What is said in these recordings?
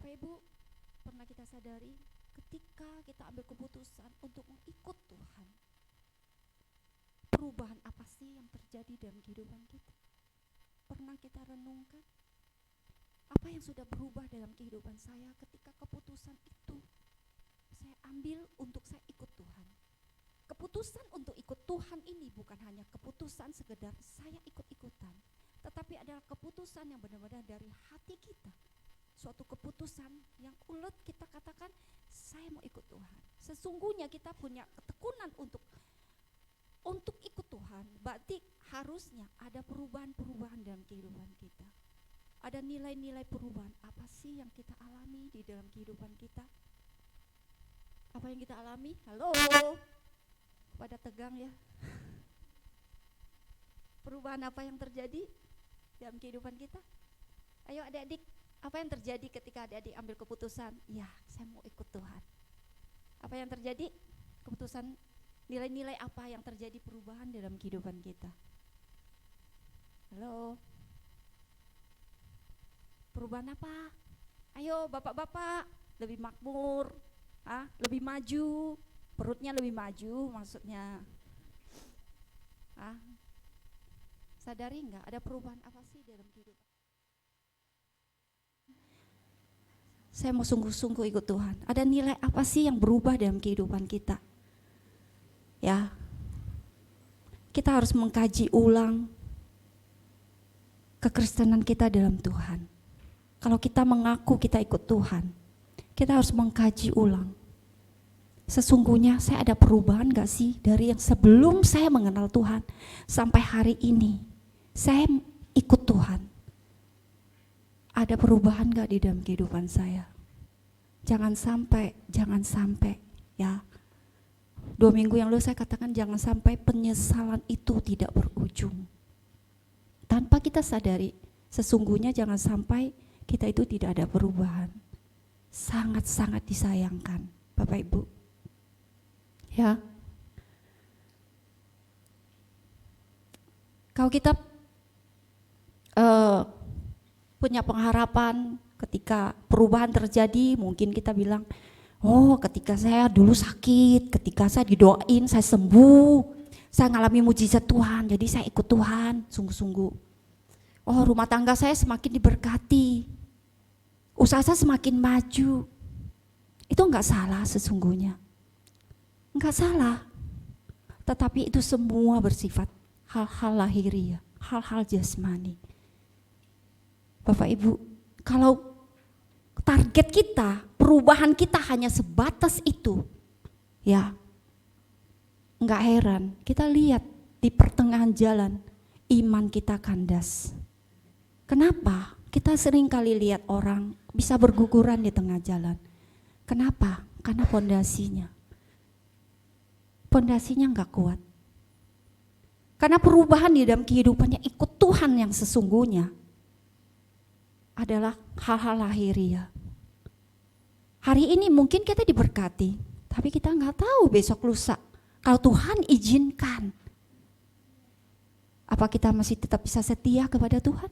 Bapak Ibu, pernah kita sadari ketika kita ambil keputusan untuk mengikut Tuhan, perubahan apa sih yang terjadi dalam kehidupan kita? Pernah kita renungkan apa yang sudah berubah dalam kehidupan saya ketika keputusan itu saya ambil untuk saya ikut Tuhan. Keputusan untuk ikut Tuhan ini bukan hanya keputusan sekedar saya ikut-ikutan, tetapi adalah keputusan yang benar-benar dari hati kita. Suatu keputusan yang ulet kita katakan, saya mau ikut Tuhan. Sesungguhnya kita punya ketekunan untuk ikut Tuhan. Berarti harusnya ada perubahan-perubahan dalam kehidupan kita. Ada nilai-nilai perubahan apa sih yang kita alami di dalam kehidupan kita? Apa yang kita alami? Halo, pada tegang ya. Perubahan apa yang terjadi dalam kehidupan kita? Ayo adik-adik, apa yang terjadi ketika adik-adik ambil keputusan? Ya, saya mau ikut Tuhan. Apa yang terjadi? Keputusan, nilai-nilai apa yang terjadi perubahan dalam kehidupan kita? Halo. Perubahan apa? Ayo bapak-bapak, lebih makmur, lebih maju, perutnya lebih maju maksudnya. Sadari enggak ada perubahan apa sih dalam kehidupan? Saya mau sungguh-sungguh ikut Tuhan. Ada nilai apa sih yang berubah dalam kehidupan kita? Ya, kita harus mengkaji ulang kekristenan kita dalam Tuhan. Kalau kita mengaku kita ikut Tuhan, kita harus mengkaji ulang. Sesungguhnya saya ada perubahan gak sih dari yang sebelum saya mengenal Tuhan sampai hari ini saya ikut Tuhan. Ada perubahan gak di dalam kehidupan saya? Jangan sampai ya. 2 minggu yang lalu saya katakan jangan sampai penyesalan itu tidak berujung. Tanpa kita sadari, sesungguhnya jangan sampai kita itu tidak ada perubahan. Sangat-sangat disayangkan, Bapak Ibu. Ya. Kalau kita punya pengharapan ketika perubahan terjadi, mungkin kita bilang, oh ketika saya dulu sakit, ketika saya didoain, saya sembuh, saya ngalami mujizat Tuhan, jadi saya ikut Tuhan, sungguh-sungguh. Oh rumah tangga saya semakin diberkati, usaha saya semakin maju. Itu enggak salah sesungguhnya, enggak salah. Tetapi itu semua bersifat hal-hal lahiriah, hal-hal jasmani. Bapak Ibu, kalau target kita, perubahan kita hanya sebatas itu, ya enggak heran kita lihat di pertengahan jalan iman kita kandas. Kenapa? Kita sering kali lihat orang bisa berguguran di tengah jalan. Kenapa? Karena pondasinya enggak kuat. Karena perubahan di dalam kehidupannya ikut Tuhan yang sesungguhnya adalah hal-hal lahiriah. Hari ini mungkin kita diberkati, tapi kita nggak tahu besok lusa. Kalau Tuhan izinkan, apa kita masih tetap bisa setia kepada Tuhan?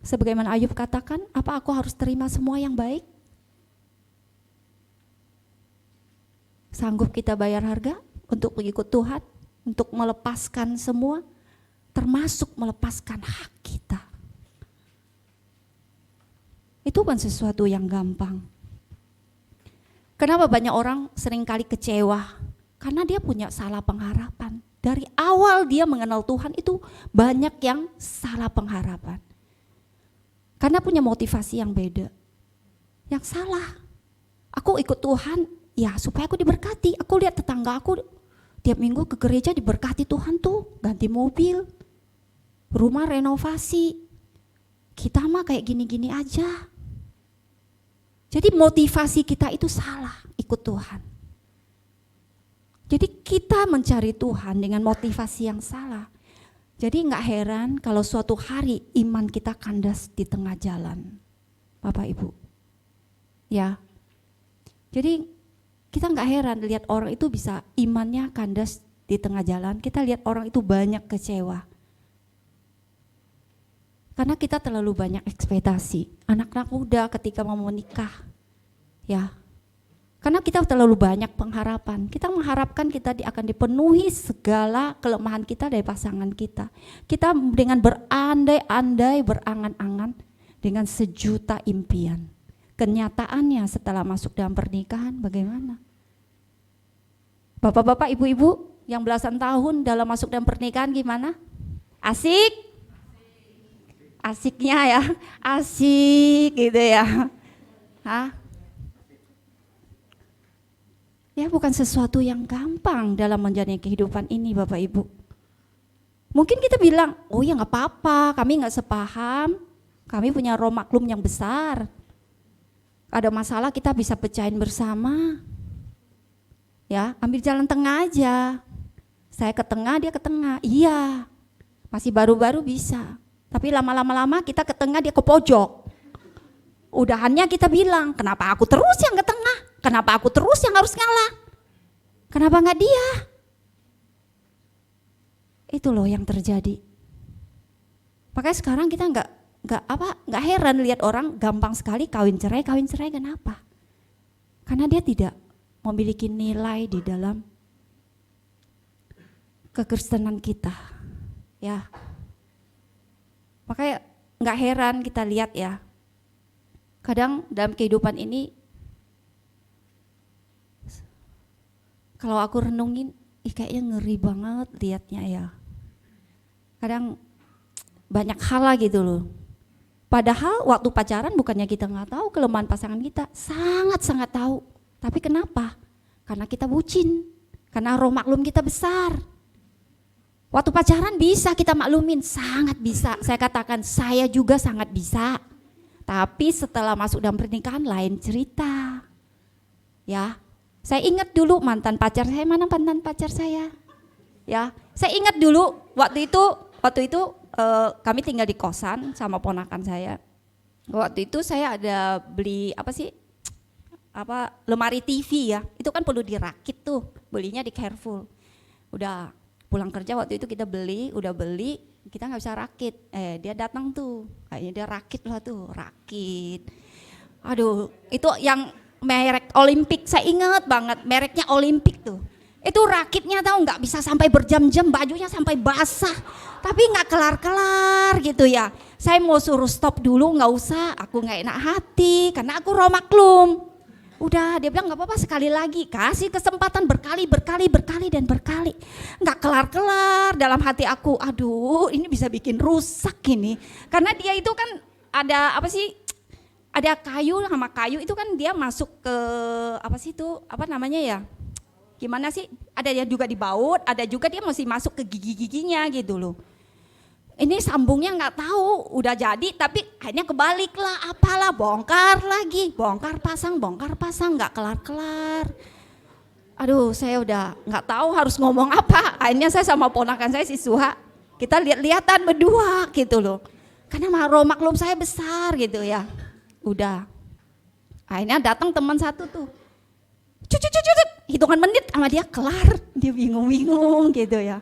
Sebagaimana Ayub katakan, apa aku harus terima semua yang baik? Sanggup kita bayar harga untuk mengikut Tuhan, untuk melepaskan semua, termasuk melepaskan hak kita. Itu bukan sesuatu yang gampang. Kenapa banyak orang seringkali kecewa? Karena dia punya salah pengharapan. Dari awal dia mengenal Tuhan itu banyak yang salah pengharapan. Karena punya motivasi yang beda. Yang salah. Aku ikut Tuhan ya supaya aku diberkati. Aku lihat tetangga aku tiap minggu ke gereja diberkati Tuhan tuh. Ganti mobil, rumah renovasi. Kita mah kayak gini-gini aja. Jadi motivasi kita itu salah ikut Tuhan. Jadi kita mencari Tuhan dengan motivasi yang salah. Jadi enggak heran kalau suatu hari iman kita kandas di tengah jalan. Bapak Ibu. Ya. Jadi kita enggak heran lihat orang itu bisa imannya kandas di tengah jalan. Kita lihat orang itu banyak kecewa. Karena kita terlalu banyak ekspektasi. Anak-anak muda ketika mau menikah, ya. Karena kita terlalu banyak pengharapan. Kita mengharapkan kita akan dipenuhi segala kelemahan kita dari pasangan kita. Kita dengan berandai-andai, berangan-angan dengan sejuta impian. Kenyataannya setelah masuk dalam pernikahan bagaimana? Bapak-bapak, ibu-ibu yang belasan tahun dalam masuk dalam pernikahan gimana? Asik? Asiknya ya, asik gitu ya. Hah? Ya bukan sesuatu yang gampang dalam menjalani kehidupan ini Bapak Ibu. Mungkin kita bilang, oh ya gak apa-apa, kami gak sepaham, kami punya roh maklum yang besar. Ada masalah kita bisa pecahin bersama. Ya, ambil jalan tengah aja. Saya ke tengah, dia ke tengah. Iya, masih baru-baru bisa. Tapi lama-lama kita ke tengah, dia ke pojok. Udahannya kita bilang, kenapa aku terus yang ke tengah? Kenapa aku terus yang harus ngalah? Kenapa nggak dia? Itu loh yang terjadi. Makanya sekarang kita nggak heran lihat orang gampang sekali kawin cerai. Kenapa? Karena dia tidak memiliki nilai di dalam kekristenan kita, ya. Makanya nggak heran kita lihat ya, kadang dalam kehidupan ini, kalau aku renungin, kayaknya ngeri banget liatnya ya. Kadang banyak hal lah gitu loh. Padahal waktu pacaran bukannya kita nggak tahu kelemahan pasangan kita, sangat-sangat tahu. Tapi kenapa? Karena kita bucin, karena roh maklum kita besar. Waktu pacaran bisa kita maklumin, sangat bisa. Saya katakan saya juga sangat bisa. Tapi setelah masuk dalam pernikahan lain cerita. Ya, saya ingat dulu mantan pacar saya, mana mantan pacar saya? Ya, saya ingat dulu waktu itu kami tinggal di kosan sama ponakan saya. Waktu itu saya ada beli lemari TV ya. Itu kan perlu dirakit tuh, belinya di Carrefour. Udah pulang kerja waktu itu kita udah beli, kita nggak bisa rakit. Dia datang tuh, kayaknya dia rakit. Aduh, itu yang merek Olimpik, saya ingat banget mereknya Olimpik tuh. Itu rakitnya tahu nggak bisa sampai berjam-jam, bajunya sampai basah, tapi nggak kelar-kelar gitu ya. Saya mau suruh stop dulu, nggak usah, aku nggak enak hati karena aku roh maklum. Udah, dia bilang nggak apa-apa, sekali lagi, kasih kesempatan berkali. Nggak kelar-kelar dalam hati aku, aduh ini bisa bikin rusak ini. Karena dia itu kan ada ada kayu sama kayu itu kan dia masuk ke gimana sih, ada dia juga di baut, ada juga dia masih masuk ke gigi-giginya gitu loh. Ini sambungnya nggak tahu, udah jadi tapi akhirnya kebalik lah, apalah, bongkar lagi, bongkar pasang, nggak kelar-kelar. Aduh, saya udah nggak tahu harus ngomong apa. Akhirnya saya sama ponakan saya si Suha, kita lihat-lihatan berdua gitu loh. Karena roh maklum saya besar gitu ya. Udah, akhirnya datang teman satu tuh, hitungan menit sama dia kelar, dia bingung-bingung gitu ya.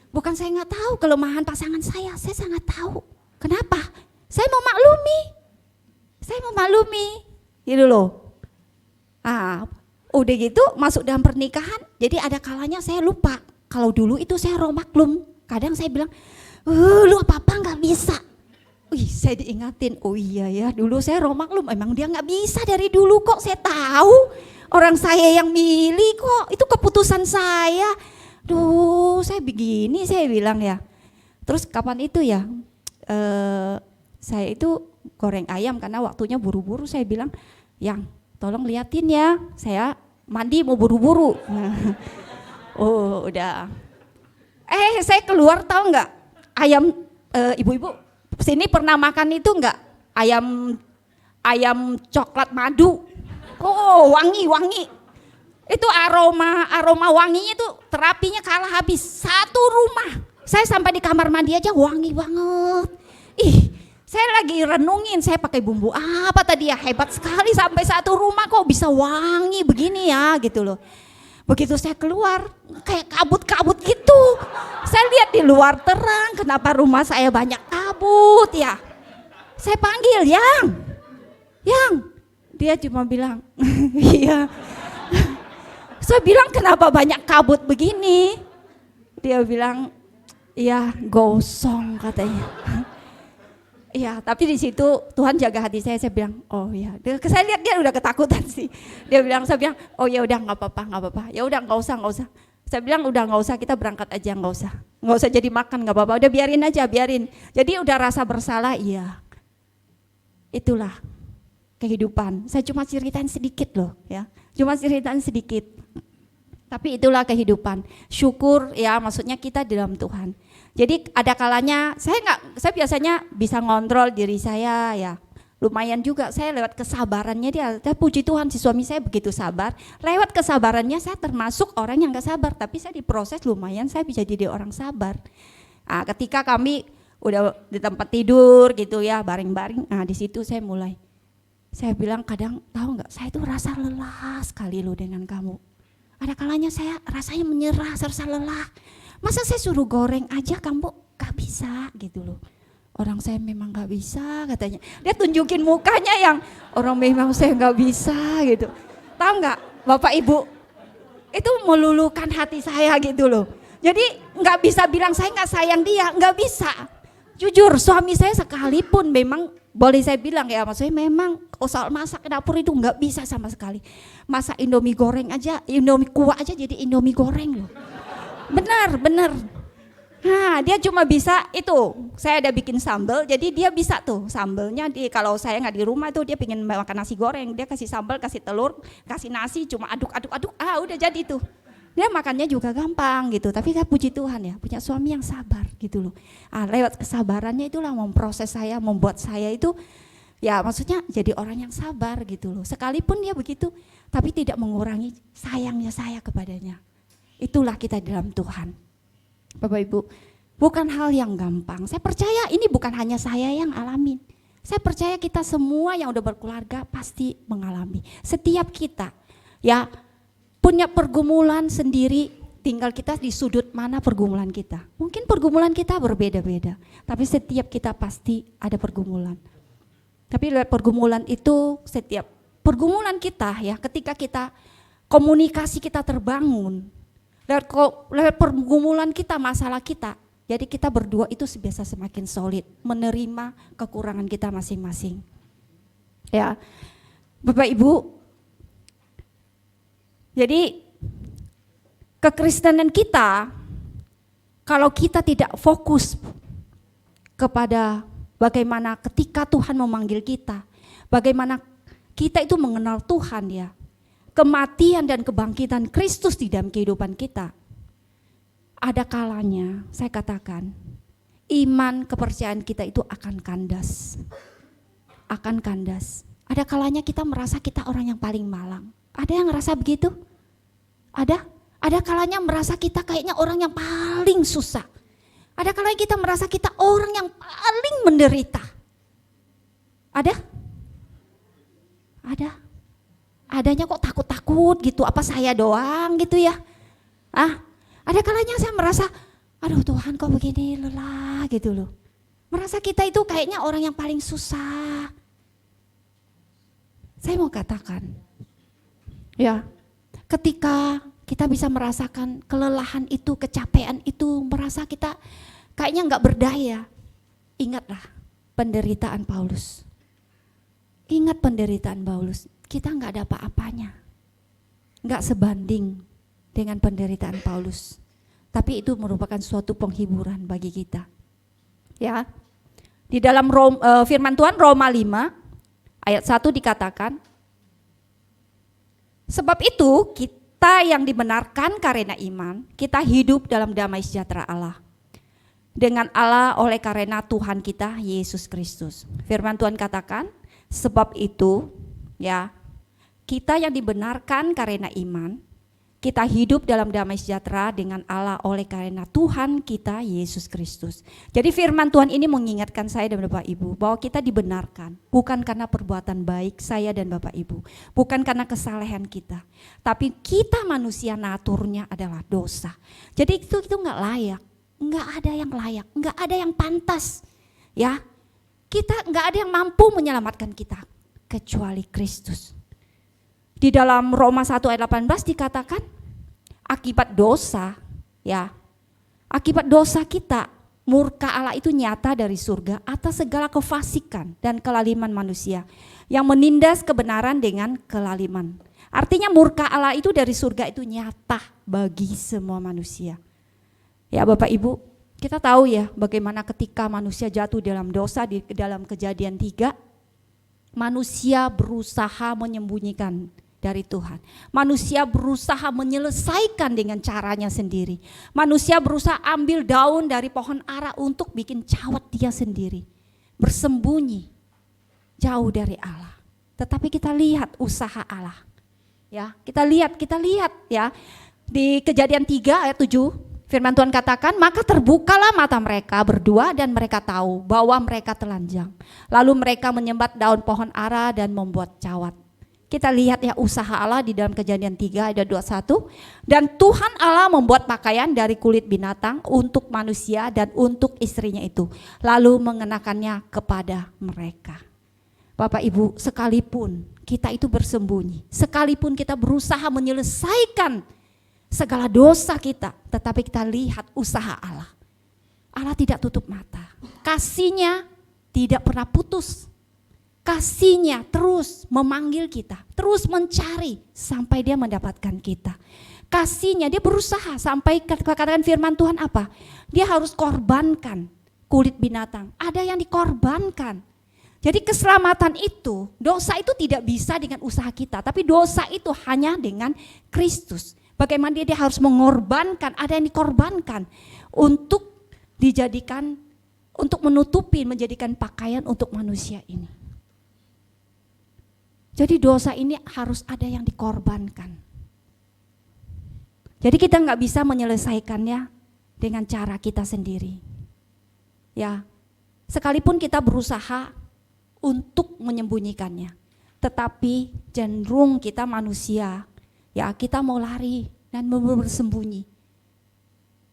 Bukan saya nggak tahu kelemahan pasangan saya sangat tahu. Kenapa? Saya mau maklumi, gitu loh. Udah gitu masuk dalam pernikahan, jadi ada kalanya saya lupa. Kalau dulu itu saya roh maklum, kadang saya bilang, lu apa-apa nggak bisa. Saya diingatin, oh iya ya dulu saya roh maklum, emang dia nggak bisa dari dulu kok, saya tahu. Orang saya yang milih kok, itu keputusan saya. Duh, saya begini, saya bilang ya. Terus kapan itu ya, saya itu goreng ayam karena waktunya buru-buru, saya bilang, yang tolong liatin ya, saya mandi mau buru-buru. Oh udah. Saya keluar tahu nggak, ayam, ibu-ibu sini pernah makan itu nggak, ayam coklat madu. Oh wangi. Itu aroma wanginya itu terapinya kalah habis. Satu rumah, saya sampai di kamar mandi aja wangi banget. Saya lagi renungin, saya pakai bumbu apa tadi ya, hebat sekali sampai satu rumah kok bisa wangi begini ya gitu loh. Begitu saya keluar kayak kabut-kabut gitu. Saya lihat di luar terang, kenapa rumah saya banyak kabut ya. Saya panggil, yang. Dia cuma bilang, iya. Saya bilang kenapa banyak kabut begini? Dia bilang, iya gosong katanya. Iya, tapi di situ Tuhan jaga hati saya bilang, oh iya. Saya lihat dia udah ketakutan sih. Saya bilang, oh ya udah nggak apa-apa. Ya udah nggak usah. Saya bilang udah nggak usah, kita berangkat aja, nggak usah jadi makan, nggak apa-apa. Udah biarin aja. Jadi udah rasa bersalah, iya. Itulah kehidupan. Saya cuma ceritain sedikit loh, ya. Cuma ceritain sedikit. Tapi itulah kehidupan. Syukur ya, maksudnya kita di dalam Tuhan. Jadi ada kalanya saya biasanya bisa ngontrol diri saya ya. Lumayan juga saya lewat kesabarannya dia. Saya puji Tuhan si suami saya begitu sabar. Lewat kesabarannya saya termasuk orang yang gak sabar, tapi saya diproses lumayan saya bisa jadi orang sabar. Nah, ketika kami udah di tempat tidur gitu ya, baring-baring, nah di situ saya mulai. Saya bilang kadang tahu nggak, saya itu rasa lelah sekali loh dengan kamu. Ada kalanya saya rasanya menyerah, rasa lelah. Masa saya suruh goreng aja kamu gak bisa gitu loh. Orang saya memang gak bisa katanya. Dia tunjukin mukanya yang orang memang saya gak bisa gitu. Tahu nggak Bapak Ibu? Itu meluluhkan hati saya gitu loh. Jadi gak bisa bilang saya gak sayang dia, gak bisa. Jujur suami saya sekalipun memang boleh saya bilang ya, maksudnya memang soal masak ke dapur itu gak bisa sama sekali. Masak Indomie goreng aja, Indomie kuah aja jadi Indomie goreng loh. Benar. Nah dia cuma bisa itu, saya ada bikin sambal, jadi dia bisa tuh sambalnya, kalau saya nggak di rumah tuh dia pengen makan nasi goreng, dia kasih sambal, kasih telur, kasih nasi, cuma aduk, udah jadi tuh. Dia makannya juga gampang gitu, tapi saya puji Tuhan ya, punya suami yang sabar gitu loh. Lewat kesabarannya itulah memproses saya, membuat saya itu, ya maksudnya jadi orang yang sabar gitu loh. Sekalipun dia begitu, tapi tidak mengurangi sayangnya saya kepadanya. Itulah kita dalam Tuhan. Bapak Ibu, bukan hal yang gampang. Saya percaya ini bukan hanya saya yang alamin. Saya percaya kita semua yang udah berkeluarga pasti mengalami. Setiap kita ya punya pergumulan sendiri, tinggal kita di sudut mana pergumulan kita. Mungkin pergumulan kita berbeda-beda, tapi setiap kita pasti ada pergumulan. Tapi lewat pergumulan itu, setiap pergumulan kita ya, ketika kita komunikasi kita terbangun, lewat pergumulan kita, masalah kita, jadi kita berdua itu biasa semakin solid menerima kekurangan kita masing-masing. Ya, Bapak Ibu, jadi kekristenan kita, kalau kita tidak fokus kepada bagaimana ketika Tuhan memanggil kita, bagaimana kita itu mengenal Tuhan ya, kematian dan kebangkitan Kristus di dalam kehidupan kita. Ada kalanya saya katakan iman kepercayaan kita itu akan kandas. Ada kalanya kita merasa kita orang yang paling malang. Ada yang ngerasa begitu? Ada kalanya merasa kita kayaknya orang yang paling susah. Ada kalanya kita merasa kita orang yang paling menderita. Ada? Adanya kok takut-takut gitu, apa saya doang gitu ya. Ada kalanya saya merasa, aduh Tuhan kok begini lelah gitu loh. Merasa kita itu kayaknya orang yang paling susah. Saya mau katakan, ya ketika kita bisa merasakan kelelahan itu, kecapean itu, merasa kita kayaknya gak berdaya. Ingatlah penderitaan Paulus. Ingat penderitaan Paulus. Kita nggak ada apa-apanya, nggak sebanding dengan penderitaan Paulus. Tapi itu merupakan suatu penghiburan bagi kita. Ya, di dalam firman Tuhan Roma 5 ayat 1 dikatakan, sebab itu kita yang dibenarkan karena iman, kita hidup dalam damai sejahtera Allah. Dengan Allah oleh karena Tuhan kita Yesus Kristus. Firman Tuhan katakan, sebab itu ya, kita yang dibenarkan karena iman, kita hidup dalam damai sejahtera dengan Allah oleh karena Tuhan kita Yesus Kristus. Jadi firman Tuhan ini mengingatkan saya dan Bapak Ibu bahwa kita dibenarkan bukan karena perbuatan baik saya dan Bapak Ibu, bukan karena kesalehan kita, tapi kita manusia naturnya adalah dosa. Jadi itu nggak layak, nggak ada yang layak, nggak ada yang pantas, ya. Kita nggak ada yang mampu menyelamatkan kita kecuali Kristus. Di dalam Roma 1 ayat 18 dikatakan akibat dosa, ya, akibat dosa kita, murka Allah itu nyata dari surga atas segala kefasikan dan kelaliman manusia yang menindas kebenaran dengan kelaliman. Artinya murka Allah itu dari surga itu nyata bagi semua manusia. Ya Bapak Ibu, kita tahu ya bagaimana ketika manusia jatuh dalam dosa di dalam Kejadian 3, manusia berusaha menyembunyikan dari Tuhan. Manusia berusaha menyelesaikan dengan caranya sendiri. Manusia berusaha ambil daun dari pohon ara untuk bikin cawat dia sendiri. Bersembunyi jauh dari Allah. Tetapi kita lihat usaha Allah. Ya, kita lihat ya. Di Kejadian 3 ayat 7 firman Tuhan katakan, maka terbukalah mata mereka berdua dan mereka tahu bahwa mereka telanjang. Lalu mereka menyembat daun pohon ara dan membuat cawat. Kita lihat ya usaha Allah di dalam Kejadian 3 ayat 21. Dan Tuhan Allah membuat pakaian dari kulit binatang untuk manusia dan untuk istrinya itu. Lalu mengenakannya kepada mereka. Bapak Ibu, sekalipun kita itu bersembunyi, sekalipun kita berusaha menyelesaikan segala dosa kita, tetapi kita lihat usaha Allah. Allah tidak tutup mata. Kasih-Nya tidak pernah putus. Kasih-Nya terus memanggil kita, terus mencari sampai dia mendapatkan kita. Kasih-Nya dia berusaha sampai katakan firman Tuhan apa? Dia harus korbankan kulit binatang. Ada yang dikorbankan. Jadi keselamatan itu, dosa itu tidak bisa dengan usaha kita, tapi dosa itu hanya dengan Kristus. Bagaimana dia harus mengorbankan, ada yang dikorbankan untuk dijadikan, untuk menutupi, menjadikan pakaian untuk manusia ini. Jadi dosa ini harus ada yang dikorbankan. Jadi kita nggak bisa menyelesaikannya dengan cara kita sendiri. Ya, sekalipun kita berusaha untuk menyembunyikannya, tetapi cenderung kita manusia, ya kita mau lari dan bersembunyi.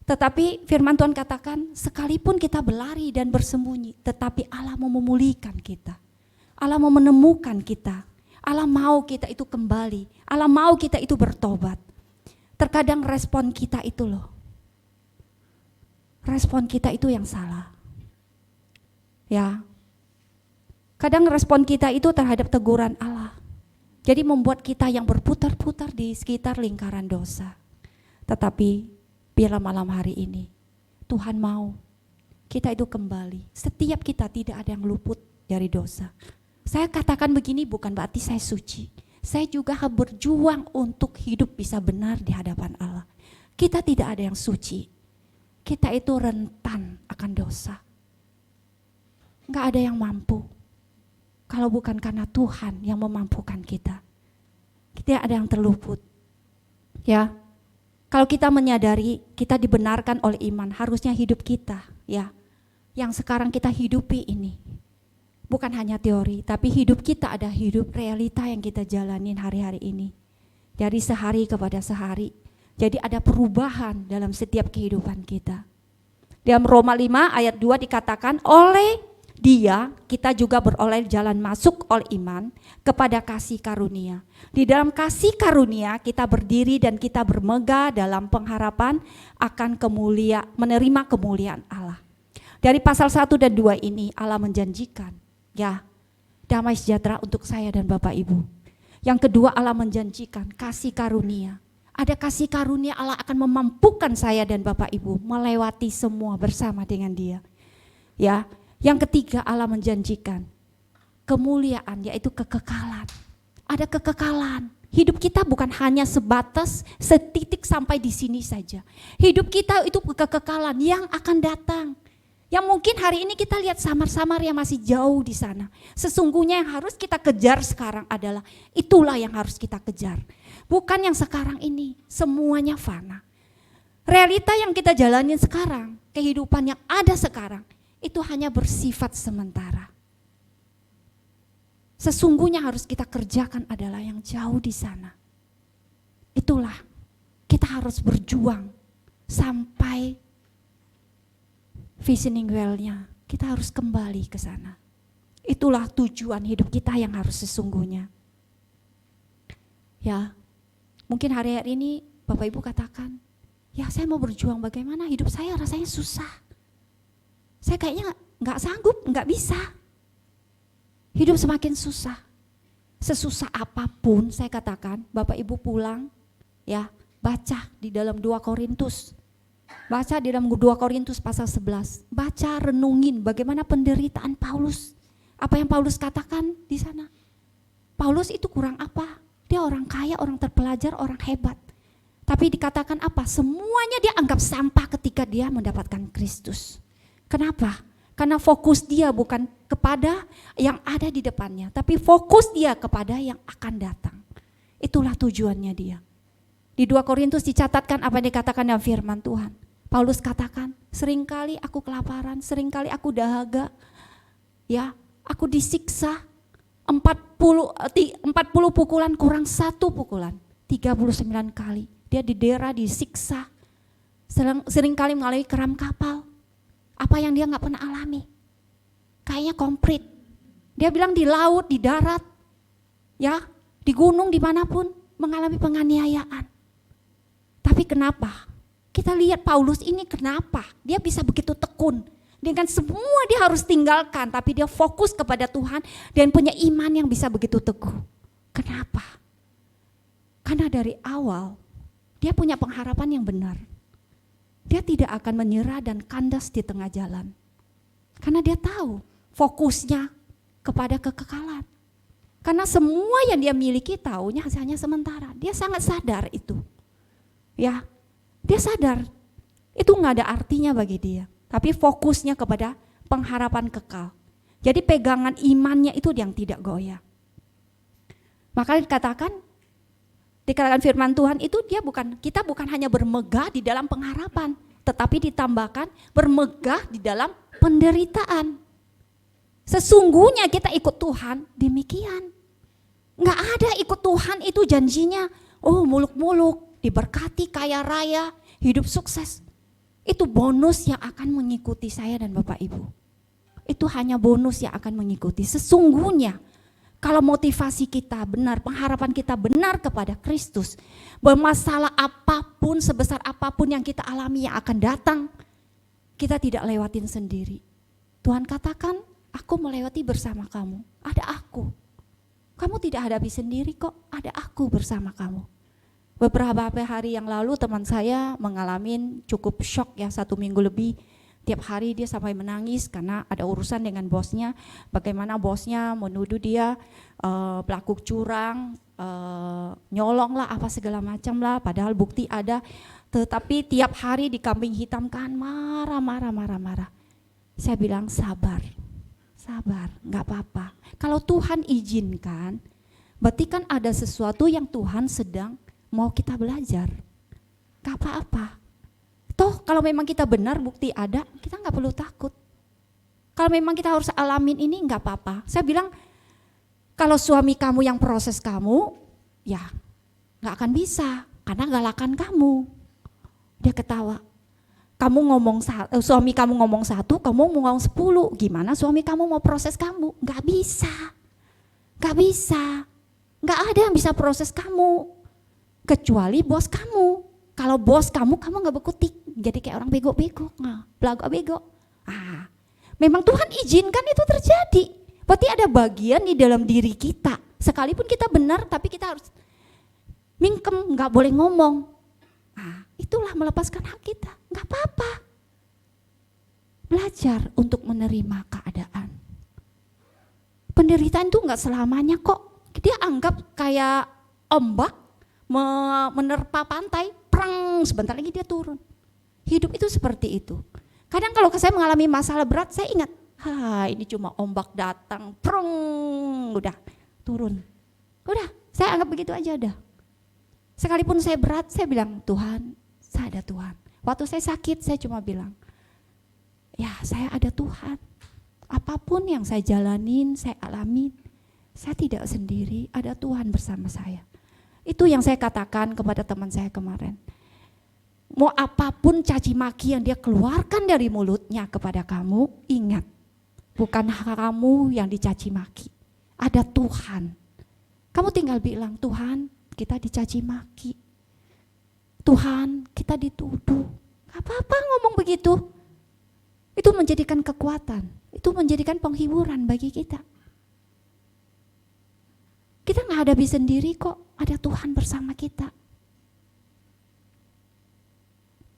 Tetapi firman Tuhan katakan sekalipun kita berlari dan bersembunyi, tetapi Allah mau memulihkan kita. Allah mau menemukan kita. Allah mau kita itu kembali. Allah mau kita itu bertobat. Terkadang respon kita itu loh. Respon kita itu yang salah. Ya. Kadang respon kita itu terhadap teguran Allah. Jadi membuat kita yang berputar-putar di sekitar lingkaran dosa. Tetapi biarlah malam hari ini Tuhan mau kita itu kembali. Setiap kita tidak ada yang luput dari dosa. Saya katakan begini bukan berarti saya suci. Saya juga berjuang untuk hidup bisa benar di hadapan Allah. Kita tidak ada yang suci. Kita itu rentan akan dosa. Enggak ada yang mampu. Kalau bukan karena Tuhan yang memampukan kita. Kita ada yang terluput. Ya. Kalau kita menyadari kita dibenarkan oleh iman, harusnya hidup kita, ya. Yang sekarang kita hidupi ini. Bukan hanya teori, tapi hidup kita ada hidup realita yang kita jalanin hari-hari ini. Dari sehari kepada sehari. Jadi ada perubahan dalam setiap kehidupan kita. Dalam Roma 5 ayat 2 dikatakan, oleh Dia kita juga beroleh jalan masuk oleh iman kepada kasih karunia. Di dalam kasih karunia kita berdiri dan kita bermegah dalam pengharapan akan menerima kemuliaan Allah. Dari pasal 1 dan 2 ini Allah menjanjikan, ya, damai sejahtera untuk saya dan Bapak Ibu. Yang kedua Allah menjanjikan kasih karunia. Ada kasih karunia Allah akan memampukan saya dan Bapak Ibu melewati semua bersama dengan Dia. Ya, yang ketiga Allah menjanjikan kemuliaan, yaitu kekekalan. Ada kekekalan. Hidup kita bukan hanya sebatas setitik sampai di sini saja. Hidup kita itu kekekalan yang akan datang. Yang mungkin hari ini kita lihat samar-samar yang masih jauh di sana. Sesungguhnya yang harus kita kejar sekarang adalah itulah yang harus kita kejar. Bukan yang sekarang ini, semuanya fana. Realita yang kita jalanin sekarang, kehidupan yang ada sekarang, itu hanya bersifat sementara. Sesungguhnya harus kita kerjakan adalah yang jauh di sana. Itulah kita harus berjuang sampai visioning well-nya. Kita harus kembali ke sana. Itulah tujuan hidup kita yang harus sesungguhnya. Ya, mungkin hari-hari ini Bapak Ibu katakan, ya saya mau berjuang bagaimana, hidup saya rasanya susah. Saya kayaknya nggak sanggup, nggak bisa. Hidup semakin susah. Sesusah apapun saya katakan, Bapak Ibu pulang, ya baca di dalam 2 Korintus. Baca di dalam 2 Korintus pasal 11. Baca, renungin bagaimana penderitaan Paulus. Apa yang Paulus katakan di sana. Paulus itu kurang apa? Dia orang kaya, orang terpelajar, orang hebat. Tapi dikatakan apa? Semuanya dia anggap sampah ketika dia mendapatkan Kristus. Kenapa? Karena fokus dia bukan kepada yang ada di depannya, tapi fokus dia kepada yang akan datang. Itulah tujuannya dia. Di 2 Korintus dicatatkan apa yang dikatakan dalam firman Tuhan. Paulus katakan, seringkali aku kelaparan, seringkali aku dahaga, ya, aku disiksa 40 pukulan kurang 1 pukulan, 39 kali. Dia didera, disiksa, seringkali melalui keram kapal. Apa yang dia gak pernah alami, kayaknya komplit. Dia bilang di laut, di darat, ya, di gunung, dimanapun mengalami penganiayaan. Tapi kenapa? Kita lihat Paulus ini kenapa dia bisa begitu tekun. Dengan semua dia harus tinggalkan, tapi dia fokus kepada Tuhan dan punya iman yang bisa begitu teguh. Kenapa? Karena dari awal dia punya pengharapan yang benar. Dia tidak akan menyerah dan kandas di tengah jalan. Karena dia tahu fokusnya kepada kekekalan. Karena semua yang dia miliki taunya hanya sementara. Dia sangat sadar itu. Ya, dia sadar itu nggak ada artinya bagi dia. Tapi fokusnya kepada pengharapan kekal. Jadi pegangan imannya itu yang tidak goyah. Maka dikatakan firman Tuhan itu kita bukan hanya bermegah di dalam pengharapan, tetapi ditambahkan bermegah di dalam penderitaan. Sesungguhnya kita ikut Tuhan demikian. Nggak ada ikut Tuhan itu janjinya, oh muluk-muluk, diberkati, kaya raya, hidup sukses. Itu bonus yang akan mengikuti saya dan Bapak Ibu. Itu hanya bonus yang akan mengikuti. Sesungguhnya kalau motivasi kita benar, pengharapan kita benar kepada Kristus, bermasalah apapun, sebesar apapun yang kita alami yang akan datang, kita tidak lewatin sendiri. Tuhan katakan, aku melewati bersama kamu, ada aku. Kamu tidak hadapi sendiri kok, ada aku bersama kamu. Beberapa hari yang lalu teman saya mengalami cukup shock ya, 1 minggu lebih. Tiap hari dia sampai menangis karena ada urusan dengan bosnya, bagaimana bosnya menuduh dia pelaku curang, nyolong lah apa segala macam lah, padahal bukti ada. Tetapi tiap hari dikambing hitamkan, marah. Saya bilang sabar, gak apa-apa. Kalau Tuhan izinkan, berarti kan ada sesuatu yang Tuhan sedang mau kita belajar. Gak apa-apa. Toh kalau memang kita benar, bukti ada, kita nggak perlu takut. Kalau memang kita harus alamin ini nggak apa-apa. Saya bilang kalau suami kamu yang proses kamu, ya nggak akan bisa karena galakan kamu. Dia ketawa. Suami kamu ngomong 1, kamu ngomong 10. Gimana suami kamu mau proses kamu? Nggak bisa. Nggak ada yang bisa proses kamu kecuali bos kamu. Kalau bos kamu nggak berkutik, jadi kayak orang bego-bego, belagu bego. Memang Tuhan izinkan itu terjadi. Berarti ada bagian di dalam diri kita. Sekalipun kita benar, tapi kita harus mingkem, nggak boleh ngomong. Itulah melepaskan hak kita, nggak apa-apa. Belajar untuk menerima keadaan. Penderitaan itu nggak selamanya kok. Dia anggap kayak ombak menerpa pantai. Prang, sebentar lagi dia turun. Hidup itu seperti itu. Kadang kalau saya mengalami masalah berat, saya ingat, ini cuma ombak datang, prang, udah turun. Udah, saya anggap begitu aja udah. Sekalipun saya berat, saya bilang, Tuhan, saya ada Tuhan. Waktu saya sakit, saya cuma bilang, ya saya ada Tuhan. Apapun yang saya jalanin, saya alamin, saya tidak sendiri, ada Tuhan bersama saya. Itu yang saya katakan kepada teman saya kemarin. Mau apapun caci maki yang dia keluarkan dari mulutnya kepada kamu, ingat Bukan kamu yang dicaci maki. Ada Tuhan. Kamu tinggal bilang, Tuhan, kita dicaci maki. Tuhan, kita dituduh. Gak apa-apa ngomong begitu. Itu menjadikan kekuatan. Itu menjadikan penghiburan bagi kita. Kita gak hadapi sendiri kok. Ada Tuhan bersama kita.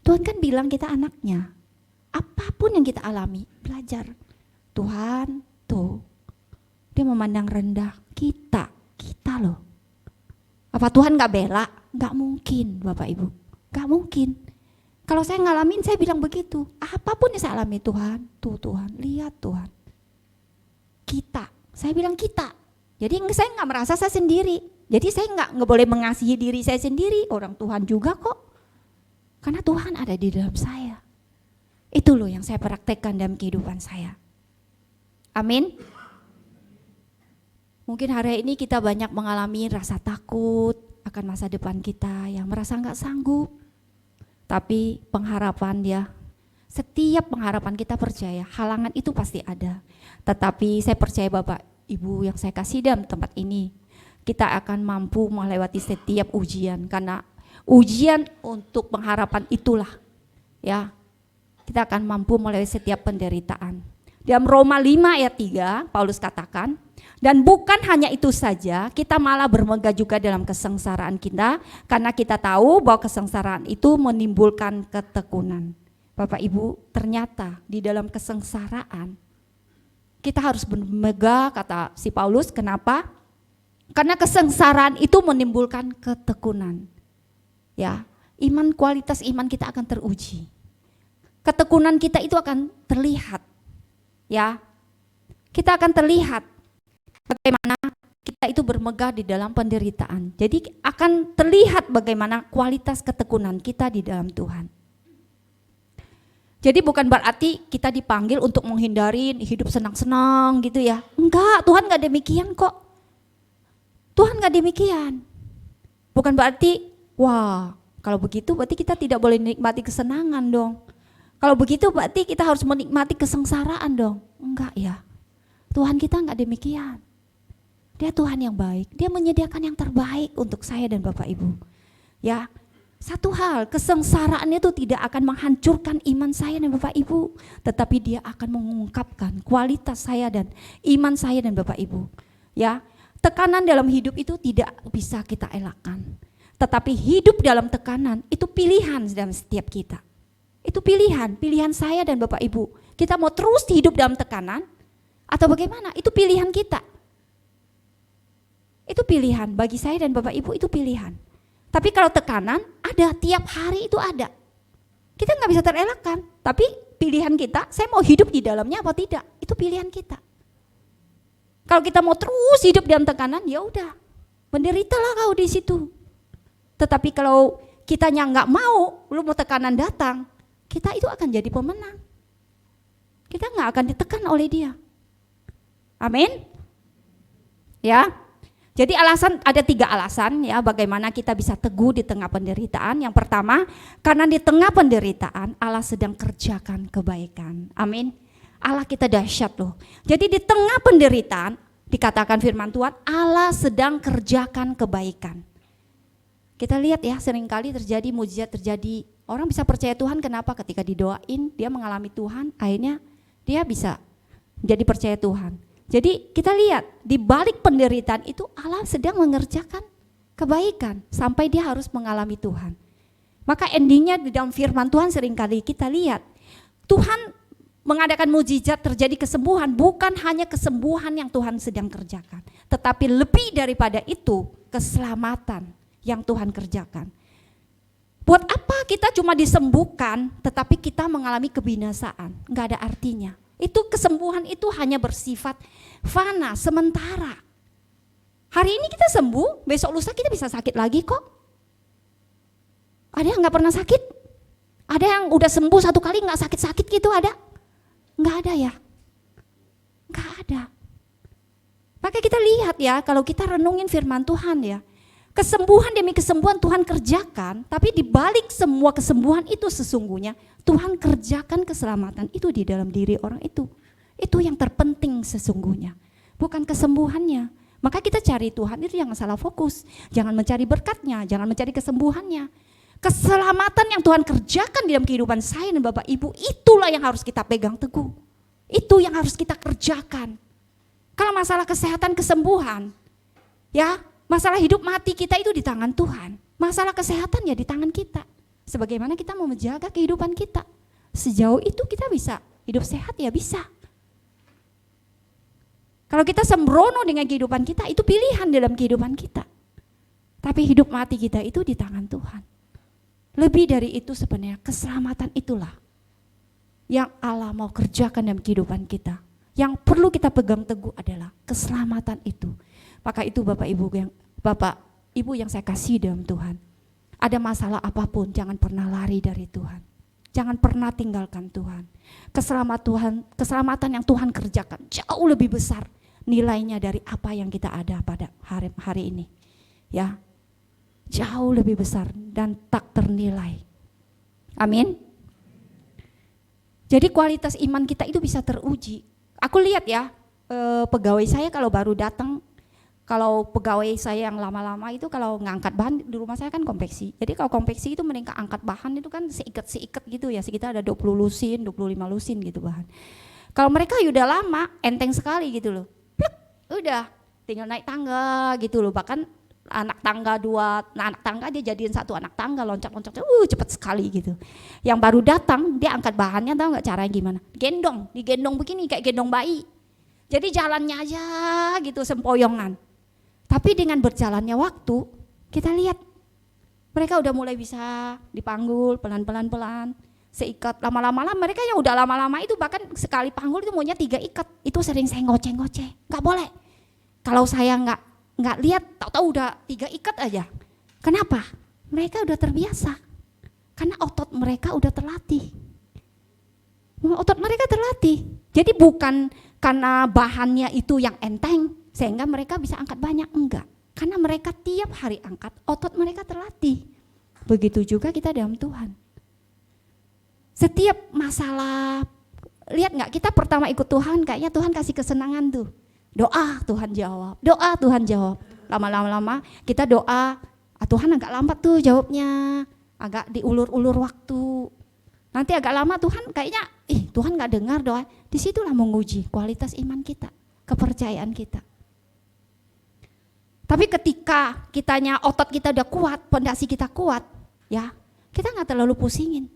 Tuhan kan bilang kita anaknya. Apapun yang kita alami, belajar. Tuhan tuh, dia memandang rendah kita loh. Apa Tuhan gak bela? Gak mungkin Bapak Ibu, gak mungkin. Kalau saya ngalamin saya bilang begitu, apapun yang saya alami Tuhan, tuh Tuhan, lihat Tuhan. Kita, saya bilang kita. Jadi saya gak merasa saya sendiri. Jadi saya gak boleh mengasihi diri saya sendiri, orang Tuhan juga kok. Karena Tuhan ada di dalam saya. Itu loh yang saya praktekkan dalam kehidupan saya. Amin. Mungkin hari ini kita banyak mengalami rasa takut akan masa depan kita, yang merasa nggak sanggup. Tapi pengharapan dia, setiap pengharapan kita percaya, halangan itu pasti ada. Tetapi saya percaya Bapak Ibu yang saya kasih dalam tempat ini, kita akan mampu melewati setiap ujian. Karena ujian untuk pengharapan itulah, ya, kita akan mampu melewati setiap penderitaan. Dalam Roma 5 ayat 3, Paulus katakan, dan bukan hanya itu saja, kita malah bermegah juga dalam kesengsaraan kita, karena kita tahu bahwa kesengsaraan itu menimbulkan ketekunan. Bapak Ibu, ternyata di dalam kesengsaraan, kita harus bermegah, kata si Paulus, kenapa? Karena kesengsaraan itu menimbulkan ketekunan. Ya, kualitas iman kita akan teruji. Ketekunan kita itu akan terlihat. Ya, kita akan terlihat bagaimana kita itu bermegah di dalam penderitaan. Jadi akan terlihat bagaimana kualitas ketekunan kita di dalam Tuhan. Jadi bukan berarti kita dipanggil untuk menghindari hidup senang-senang gitu ya. Enggak, Tuhan gak demikian kok. Tuhan gak demikian. Bukan berarti, wah kalau begitu berarti kita tidak boleh menikmati kesenangan dong. Kalau begitu berarti kita harus menikmati kesengsaraan dong. Enggak ya, Tuhan kita enggak demikian. Dia Tuhan yang baik, dia menyediakan yang terbaik untuk saya dan Bapak Ibu. Ya, satu hal, kesengsaraan itu tidak akan menghancurkan iman saya dan Bapak Ibu. Tetapi dia akan mengungkapkan kualitas saya dan iman saya dan Bapak Ibu. Ya, tekanan dalam hidup itu tidak bisa kita elakkan. Tetapi hidup dalam tekanan itu pilihan dalam setiap kita. Itu pilihan saya dan Bapak Ibu. Kita mau terus hidup dalam tekanan atau bagaimana? Itu pilihan kita. Itu pilihan bagi saya dan Bapak Ibu, itu pilihan. Tapi kalau tekanan ada, tiap hari itu ada. Kita nggak bisa terelakkan. Tapi pilihan kita, saya mau hidup di dalamnya apa tidak? Itu pilihan kita. Kalau kita mau terus hidup dalam tekanan, ya udah, menderitalah kau di situ. Tetapi kalau kitanya nggak mau, lu mau tekanan datang, kita itu akan jadi pemenang. Kita nggak akan ditekan oleh dia. Amin. Ya. Jadi ada 3 alasan ya bagaimana kita bisa teguh di tengah penderitaan. Yang pertama, karena di tengah penderitaan Allah sedang kerjakan kebaikan. Amin. Allah kita dahsyat loh. Jadi di tengah penderitaan dikatakan firman Tuhan, Allah sedang kerjakan kebaikan. Kita lihat ya, seringkali terjadi mujizat, terjadi orang bisa percaya Tuhan. Kenapa? Ketika didoain dia mengalami Tuhan, akhirnya dia bisa jadi percaya Tuhan. Jadi kita lihat di balik penderitaan itu Allah sedang mengerjakan kebaikan sampai dia harus mengalami Tuhan. Maka endingnya di dalam firman Tuhan seringkali kita lihat Tuhan mengadakan mujizat, terjadi kesembuhan, bukan hanya kesembuhan yang Tuhan sedang kerjakan, tetapi lebih daripada itu keselamatan yang Tuhan kerjakan. Buat apa kita cuma disembuhkan tetapi kita mengalami kebinasaan? Enggak ada artinya. Itu kesembuhan itu hanya bersifat fana, sementara. Hari ini kita sembuh, besok lusa kita bisa sakit lagi kok. Ada yang gak pernah sakit? Ada yang udah sembuh 1 kali gak sakit-sakit gitu ada? Gak ada ya? Gak ada. Maka kita lihat ya, kalau kita renungin firman Tuhan ya, kesembuhan demi kesembuhan Tuhan kerjakan, tapi di balik semua kesembuhan itu sesungguhnya Tuhan kerjakan keselamatan itu di dalam diri orang itu. Itu yang terpenting sesungguhnya, bukan kesembuhannya. Maka kita cari Tuhan itu jangan salah fokus, jangan mencari berkatnya, jangan mencari kesembuhannya. Keselamatan yang Tuhan kerjakan di dalam kehidupan saya dan Bapak Ibu, itulah yang harus kita pegang teguh. Itu yang harus kita kerjakan. Kalau masalah kesehatan, kesembuhan, ya masalah hidup mati kita itu di tangan Tuhan. Masalah kesehatan ya di tangan kita. Sebagaimana kita mau menjaga kehidupan kita. Sejauh itu kita bisa hidup sehat ya bisa. Kalau kita sembrono dengan kehidupan kita, itu pilihan dalam kehidupan kita. Tapi hidup mati kita itu di tangan Tuhan. Lebih dari itu sebenarnya keselamatan itulah yang Allah mau kerjakan dalam kehidupan kita. Yang perlu kita pegang teguh adalah keselamatan itu. Maka itu Bapak Ibu yang saya kasih dalam Tuhan. Ada masalah apapun jangan pernah lari dari Tuhan. Jangan pernah tinggalkan Tuhan. Keselamatan yang Tuhan kerjakan jauh lebih besar nilainya dari apa yang kita ada pada hari ini. Ya. Jauh lebih besar dan tak ternilai. Amin. Jadi kualitas iman kita itu bisa teruji. Aku lihat ya, pegawai saya kalau baru datang, kalau pegawai saya yang lama-lama itu kalau ngangkat bahan, di rumah saya kan konveksi. Jadi kalau konveksi itu mereka angkat bahan itu kan seikat gitu ya, sekitar ada 20 lusin, 25 lusin gitu bahan. Kalau mereka udah lama, enteng sekali gitu loh. Plek, udah tinggal naik tangga gitu loh, bahkan anak tangga dia jadiin satu anak tangga, loncat-loncat, cepet sekali gitu. Yang baru datang dia angkat bahannya, tahu nggak caranya gimana? Digendong begini kayak gendong bayi. Jadi jalannya aja gitu sempoyongan. Tapi dengan berjalannya waktu kita lihat mereka udah mulai bisa dipanggul pelan-pelan, seikat lama-lama mereka yang udah lama-lama itu bahkan sekali panggul itu maunya 3 ikat. Itu sering saya ngoceh-ngoceh, nggak boleh. Kalau saya nggak lihat, tahu-tahu udah 3 ikat aja. Kenapa? Mereka udah terbiasa. Karena otot mereka udah terlatih. Otot mereka terlatih. Jadi bukan karena bahannya itu yang enteng, sehingga mereka bisa angkat banyak, enggak. Karena mereka tiap hari angkat, otot mereka terlatih. Begitu juga kita dalam Tuhan. Setiap masalah, lihat nggak, kita pertama ikut Tuhan, kayaknya Tuhan kasih kesenangan tuh. Doa Tuhan jawab, doa Tuhan jawab. Lama-lama kita doa, Tuhan agak lambat tuh jawabnya, agak diulur-ulur waktu. Nanti agak lama Tuhan kayaknya, Tuhan gak dengar doa. Disitulah menguji kualitas iman kita, kepercayaan kita. Tapi ketika kitanya otot kita udah kuat, pondasi kita kuat, ya kita gak terlalu pusingin.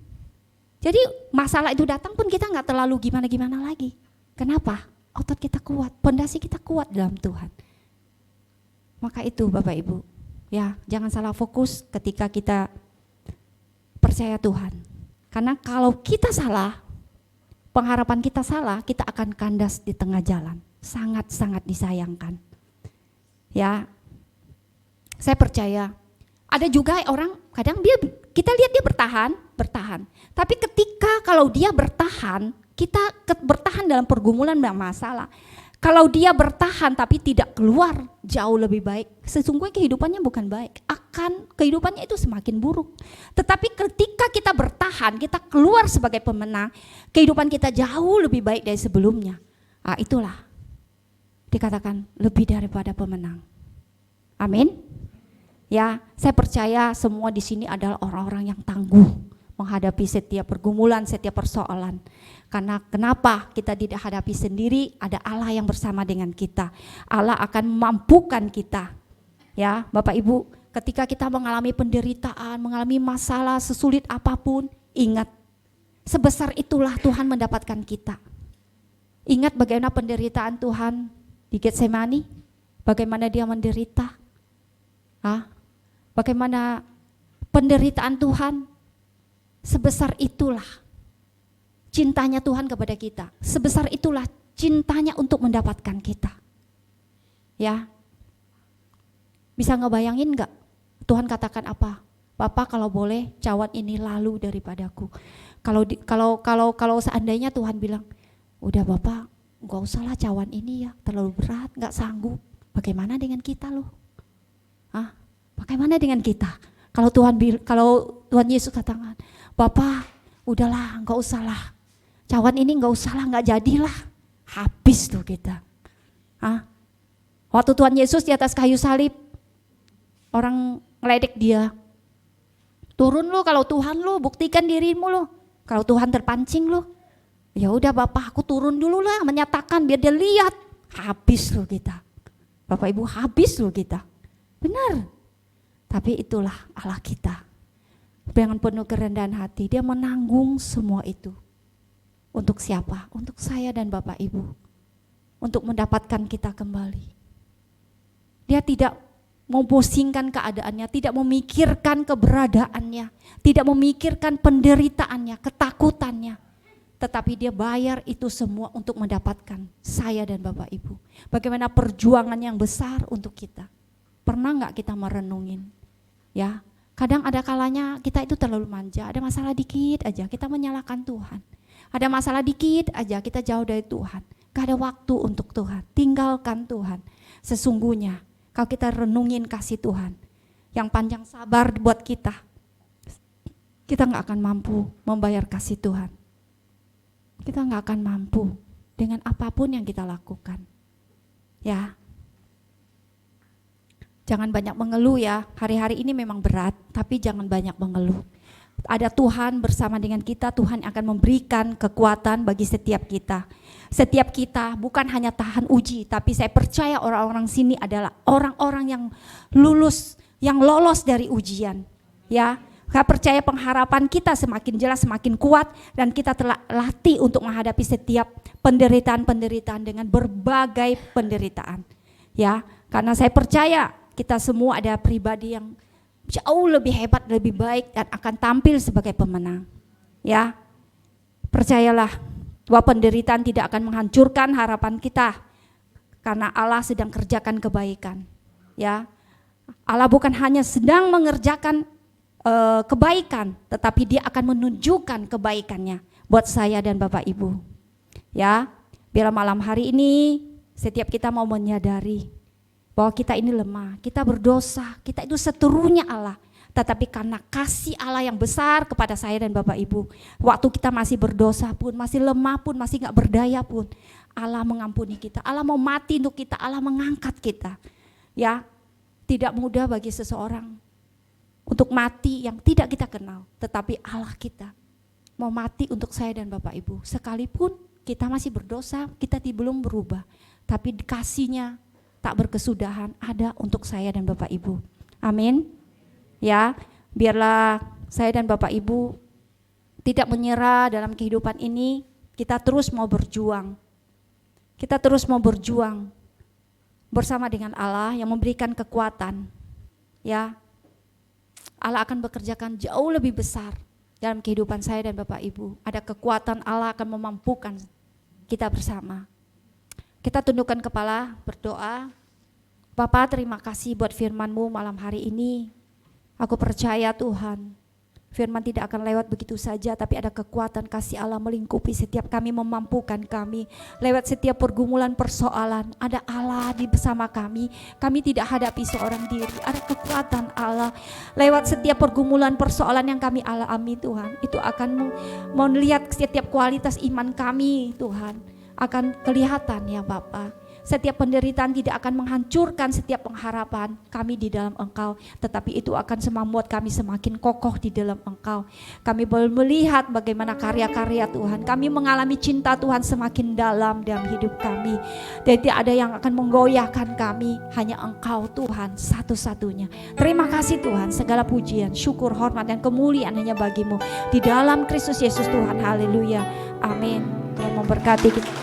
Jadi masalah itu datang pun kita gak terlalu gimana-gimana lagi. Kenapa? Otot kita kuat, pondasi kita kuat dalam Tuhan. Maka itu Bapak Ibu, ya jangan salah fokus ketika kita percaya Tuhan. Karena kalau kita salah, pengharapan kita salah, kita akan kandas di tengah jalan. Sangat-sangat disayangkan. Ya, saya percaya. Ada juga orang kadang kita lihat dia bertahan. Tapi ketika kalau dia bertahan, kita bertahan dalam pergumulan dan masalah. Kalau dia bertahan tapi tidak keluar, jauh lebih baik. Sesungguhnya kehidupannya bukan baik, kehidupannya itu semakin buruk. Tetapi ketika kita bertahan, kita keluar sebagai pemenang, kehidupan kita jauh lebih baik dari sebelumnya. Itulah dikatakan lebih daripada pemenang. Amin. Ya, saya percaya semua di sini adalah orang-orang yang tangguh menghadapi setiap pergumulan, setiap persoalan. Karena kenapa kita tidak hadapi sendiri, ada Allah yang bersama dengan kita. Allah akan memampukan kita. Ya, Bapak Ibu, ketika kita mengalami penderitaan, mengalami masalah sesulit apapun, ingat, sebesar itulah Tuhan mendapatkan kita. Ingat bagaimana penderitaan Tuhan di Getsemani, bagaimana dia menderita. Bagaimana penderitaan Tuhan, sebesar itulah cintanya Tuhan kepada kita. Sebesar itulah cintanya untuk mendapatkan kita. Ya, bisa ngebayangin gak Tuhan katakan apa? Bapak kalau boleh cawan ini lalu daripadaku. Kalau seandainya Tuhan bilang, udah Bapak gak usahlah cawan ini ya, terlalu berat, gak sanggup. Bagaimana dengan kita loh? Bagaimana dengan kita? Kalau Tuhan Yesus katakan, Bapak udahlah gak usahlah, cawan ini gak usahlah, gak jadilah. habis tuh kita. Waktu Tuhan Yesus di atas kayu salib, orang ngeledek dia. Turun lu kalau Tuhan lu, buktikan dirimu lu. Kalau Tuhan terpancing lu, ya udah Bapak aku turun dulu lah menyatakan biar dia lihat. Habis lu kita. Bapak Ibu, habis lu kita. Benar. Tapi itulah Allah kita. Dengan penuh kerendahan hati dia menanggung semua itu. Untuk siapa? Untuk saya dan Bapak Ibu. Untuk mendapatkan kita kembali. Dia tidak memposingkan keadaannya, tidak memikirkan keberadaannya, tidak memikirkan penderitaannya, ketakutannya. Tetapi dia bayar itu semua untuk mendapatkan saya dan Bapak Ibu. Bagaimana perjuangan yang besar untuk kita. Pernah nggak kita merenungin? Ya, kadang ada kalanya kita itu terlalu manja, ada masalah dikit aja kita menyalahkan Tuhan. Ada masalah dikit aja kita jauh dari Tuhan. Gak ada waktu untuk Tuhan, tinggalkan Tuhan. Sesungguhnya kalau kita renungin kasih Tuhan yang panjang sabar buat kita gak akan mampu membayar kasih Tuhan. Kita gak akan mampu dengan apapun yang kita lakukan. Ya, jangan banyak mengeluh ya, hari-hari ini memang berat, tapi jangan banyak mengeluh. Ada Tuhan bersama dengan kita, Tuhan akan memberikan kekuatan bagi setiap kita. Setiap kita bukan hanya tahan uji, tapi saya percaya orang-orang sini adalah orang-orang yang lulus, yang lolos dari ujian. Ya, saya percaya pengharapan kita semakin jelas, semakin kuat, dan kita telah latih untuk menghadapi setiap penderitaan-penderitaan dengan berbagai penderitaan. Ya, karena saya percaya kita semua ada pribadi yang jauh lebih hebat, lebih baik dan akan tampil sebagai pemenang. Ya, percayalah bahwa penderitaan tidak akan menghancurkan harapan kita karena Allah sedang kerjakan kebaikan. Ya, Allah bukan hanya sedang mengerjakan kebaikan, tetapi Dia akan menunjukkan kebaikannya buat saya dan Bapak Ibu. Ya, biar malam hari ini setiap kita mau menyadari bahwa kita ini lemah, kita berdosa, kita itu seterunya Allah. Tetapi karena kasih Allah yang besar kepada saya dan Bapak Ibu, waktu kita masih berdosa pun, masih lemah pun, masih gak berdaya pun, Allah mengampuni kita, Allah mau mati untuk kita, Allah mengangkat kita. Ya, tidak mudah bagi seseorang untuk mati yang tidak kita kenal, tetapi Allah kita mau mati untuk saya dan Bapak Ibu. Sekalipun kita masih berdosa, kita belum berubah, tapi kasih-Nya tak berkesudahan ada untuk saya dan Bapak Ibu. Amin. Ya, biarlah saya dan Bapak Ibu tidak menyerah dalam kehidupan ini, kita terus mau berjuang. Kita terus mau berjuang bersama dengan Allah yang memberikan kekuatan. Ya, Allah akan bekerjakan jauh lebih besar dalam kehidupan saya dan Bapak Ibu. Ada kekuatan Allah akan memampukan kita bersama. Kita tundukkan kepala, berdoa. Bapa, terima kasih buat firman-Mu malam hari ini. Aku percaya Tuhan, firman tidak akan lewat begitu saja, tapi ada kekuatan kasih Allah melingkupi setiap kami, memampukan kami. Lewat setiap pergumulan persoalan, ada Allah di bersama kami. Kami tidak hadapi seorang diri, ada kekuatan Allah. Lewat setiap pergumulan persoalan yang kami alami Tuhan, itu akan melihat setiap kualitas iman kami Tuhan. Akan kelihatan ya Bapa. Setiap penderitaan tidak akan menghancurkan setiap pengharapan kami di dalam Engkau, tetapi itu akan membuat kami semakin kokoh di dalam Engkau. Kami boleh melihat bagaimana karya-karya Tuhan. Kami mengalami cinta Tuhan semakin dalam hidup kami. Dan tidak ada yang akan menggoyahkan kami, hanya Engkau Tuhan satu-satunya. Terima kasih Tuhan, segala pujian, syukur, hormat dan kemuliaan hanya bagi-Mu. Di dalam Kristus Yesus Tuhan, haleluya, amin. Tuhan memberkati kita.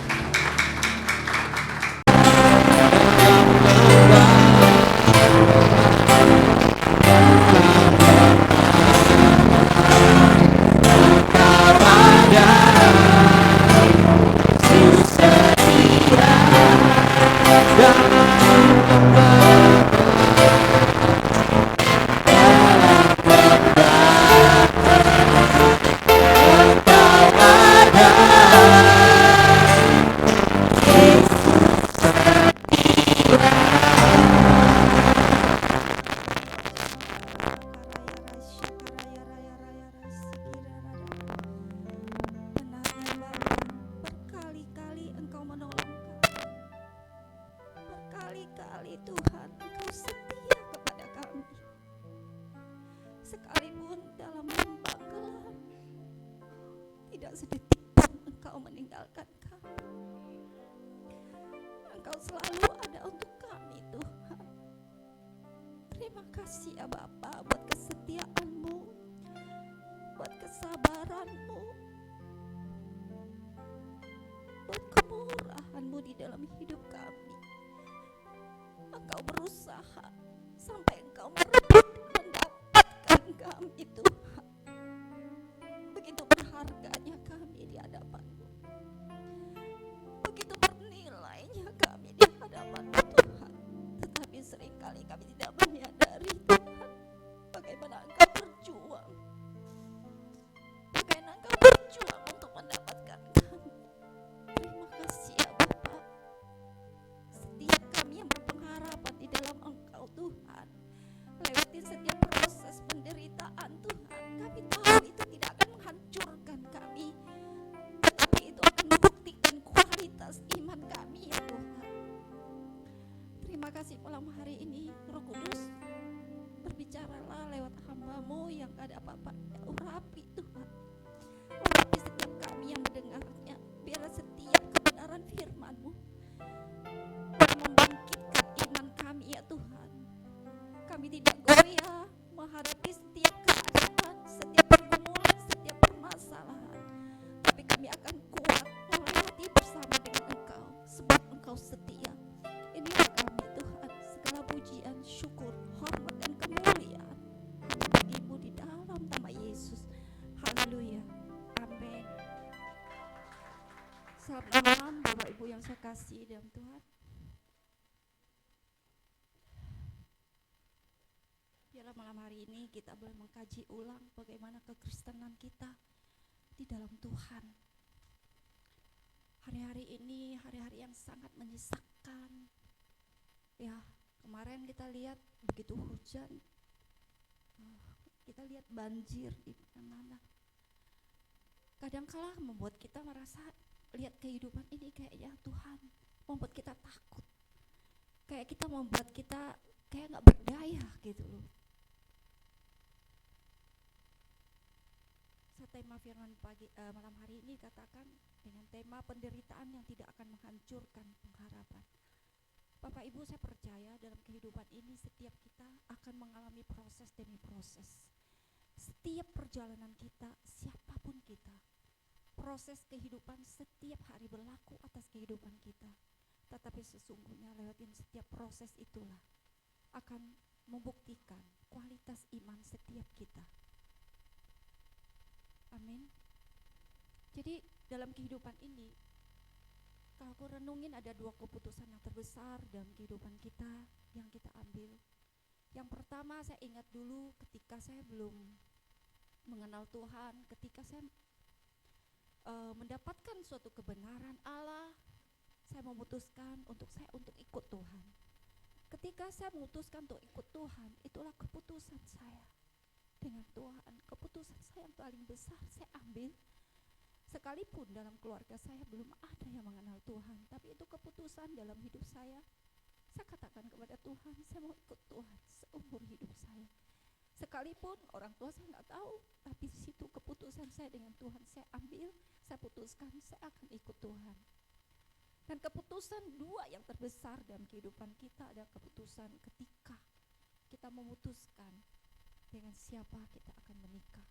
tidak sedetik pun Engkau meninggalkan kami. Engkau selalu ada untuk kami Tuhan. Terima kasih ya Bapa buat kesetiaan-Mu, buat kesabaran-Mu, buat kemurahan-Mu di dalam hidup kami. Engkau berusaha sampai Engkau merebut mendapatkan kami Tuhan. Begitu berharganya kami di hadapan-Mu, begitu bernilainya kami di hadapan-Mu Tuhan. Tetapi seringkali kami tidak menyadari Tuhan, bagaimana Engkau berjuang, bagaimana Engkau berjuang untuk mendapatkan kami. Terima kasih ya Bapa. Setiap kami yang berpengharapan di dalam Engkau Tuhan, lewatin setiap proses penderitaan Tuhan, kami tahu itu tidak akan menghancurkan kami, tetapi itu akan membuktikan kualitas iman kami ya Tuhan. Terima kasih malam hari ini Roh Kudus, berbicaralah lewat hamba-Mu yang gak ada apa-apanya. Urapi Tuhan, urapi setiap kami yang mendengarnya. Biarlah setiap kebenaran firman-Mu boleh membangkitkan iman kami ya Tuhan. Kami tidak goyah menghadapi setiap keadaan, setiap pergumulan, setiap permasalahan, tapi kami akan kuat melewati bersama dengan Engkau, sebab Engkau setia. Inilah kami Tuhan, segala pujian, syukur, hormat dan kemuliaan hanya bagi-Mu di dalam nama Yesus. Haleluya, amin. Selamat malam Bapak Ibu yang saya kasih dalam Tuhan. Biarlah malam hari ini kita boleh mengkaji ulang bagaimana kekristenan kita di dalam Tuhan. Hari-hari ini hari-hari yang sangat menyesakkan. Ya, kemarin kita lihat begitu hujan, kita lihat banjir di mana-mana. Kadangkala membuat kita merasa lihat kehidupan ini kayaknya Tuhan membuat kita takut. Kayak kita membuat kita kayak gak berdaya gitu loh. Tema firman malam hari ini katakan dengan tema penderitaan yang tidak akan menghancurkan pengharapan. Bapak Ibu, saya percaya dalam kehidupan ini setiap kita akan mengalami proses demi proses. Setiap perjalanan kita, siapapun kita, proses kehidupan setiap hari berlaku atas kehidupan kita. Tetapi sesungguhnya lewatin setiap proses itulah akan membuktikan kualitas iman setiap kita. Amin. Jadi dalam kehidupan ini, kalau aku renungin ada dua keputusan yang terbesar dalam kehidupan kita yang kita ambil. Yang pertama, saya ingat dulu ketika saya belum mengenal Tuhan, ketika saya mendapatkan suatu kebenaran Allah, saya memutuskan untuk ikut Tuhan. Ketika saya memutuskan untuk ikut Tuhan, itulah keputusan saya dengan Tuhan. Keputusan saya yang paling besar saya ambil. Sekalipun dalam keluarga saya belum ada yang mengenal Tuhan, tapi itu keputusan dalam hidup saya. Saya katakan kepada Tuhan, saya mau ikut Tuhan seumur hidup saya. Sekalipun orang tua saya nggak tahu, tapi di situ keputusan saya dengan Tuhan saya ambil. Saya putuskan saya akan ikut Tuhan. Dan keputusan dua yang terbesar dalam kehidupan kita adalah keputusan ketika kita memutuskan dengan siapa kita akan menikah.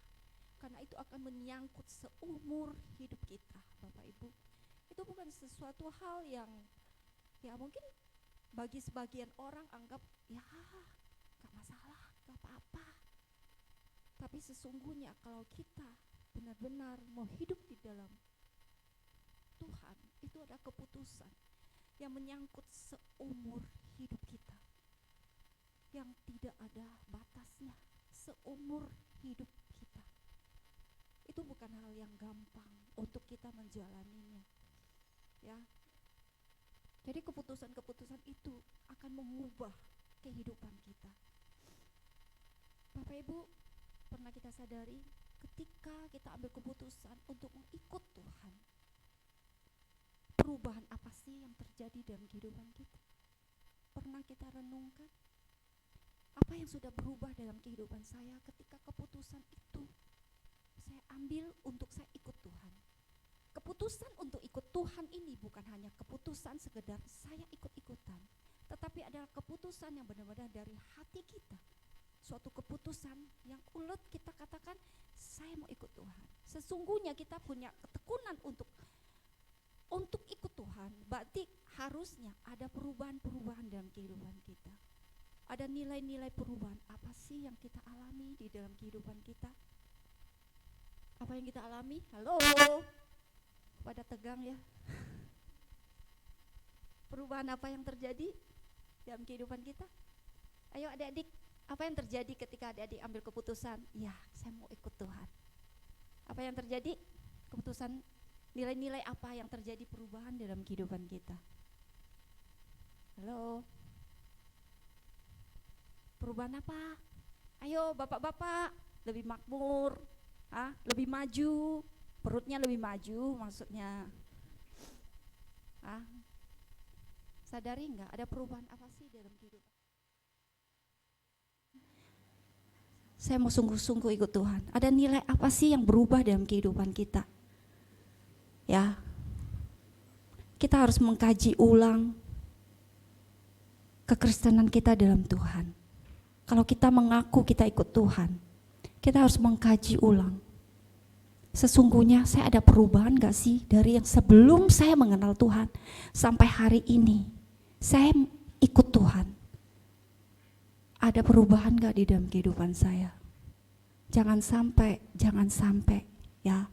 Karena itu akan menyangkut seumur hidup kita, Bapak Ibu. Itu bukan sesuatu hal yang ya mungkin bagi sebagian orang anggap ya gak masalah, gak apa-apa. Tapi sesungguhnya kalau kita benar-benar mau hidup di dalam Tuhan, itu ada keputusan yang menyangkut seumur hidup kita, yang tidak ada batasnya, seumur hidup kita. Itu bukan hal yang gampang untuk kita menjalaninya, ya. Jadi keputusan-keputusan itu akan mengubah kehidupan kita. Bapak Ibu, pernah kita sadari ketika kita ambil keputusan untuk mengikut Tuhan, perubahan apa sih yang terjadi dalam kehidupan kita? Pernah kita renungkan? Apa yang sudah berubah dalam kehidupan saya ketika keputusan itu saya saya ambil untuk saya ikut Tuhan. Keputusan untuk ikut Tuhan ini bukan hanya keputusan sekedar saya ikut-ikutan, tetapi adalah keputusan yang benar-benar dari hati kita. Suatu keputusan yang ulet kita katakan, saya mau ikut Tuhan. Sesungguhnya kita punya ketekunan untuk ikut Tuhan, berarti harusnya ada perubahan-perubahan dalam kehidupan kita. Ada nilai-nilai perubahan apa sih yang kita alami di dalam kehidupan kita? Apa yang kita alami? Halo, pada tegang ya. Perubahan apa yang terjadi dalam kehidupan kita? Ayo adik-adik, apa yang terjadi ketika adik-adik ambil keputusan? Ya, saya mau ikut Tuhan. Apa yang terjadi? Keputusan, nilai-nilai apa yang terjadi perubahan dalam kehidupan kita? Halo. Perubahan apa? Ayo bapak-bapak, lebih makmur, lebih maju, perutnya lebih maju maksudnya. Sadari enggak ada perubahan apa sih dalam kehidupan? Saya mau sungguh-sungguh ikut Tuhan. Ada nilai apa sih yang berubah dalam kehidupan kita? Ya, kita harus mengkaji ulang kekristenan kita dalam Tuhan. Kalau kita mengaku kita ikut Tuhan, kita harus mengkaji ulang. Sesungguhnya saya ada perubahan gak sih dari yang sebelum saya mengenal Tuhan sampai hari ini saya ikut Tuhan? Ada perubahan gak di dalam kehidupan saya? Jangan sampai ya.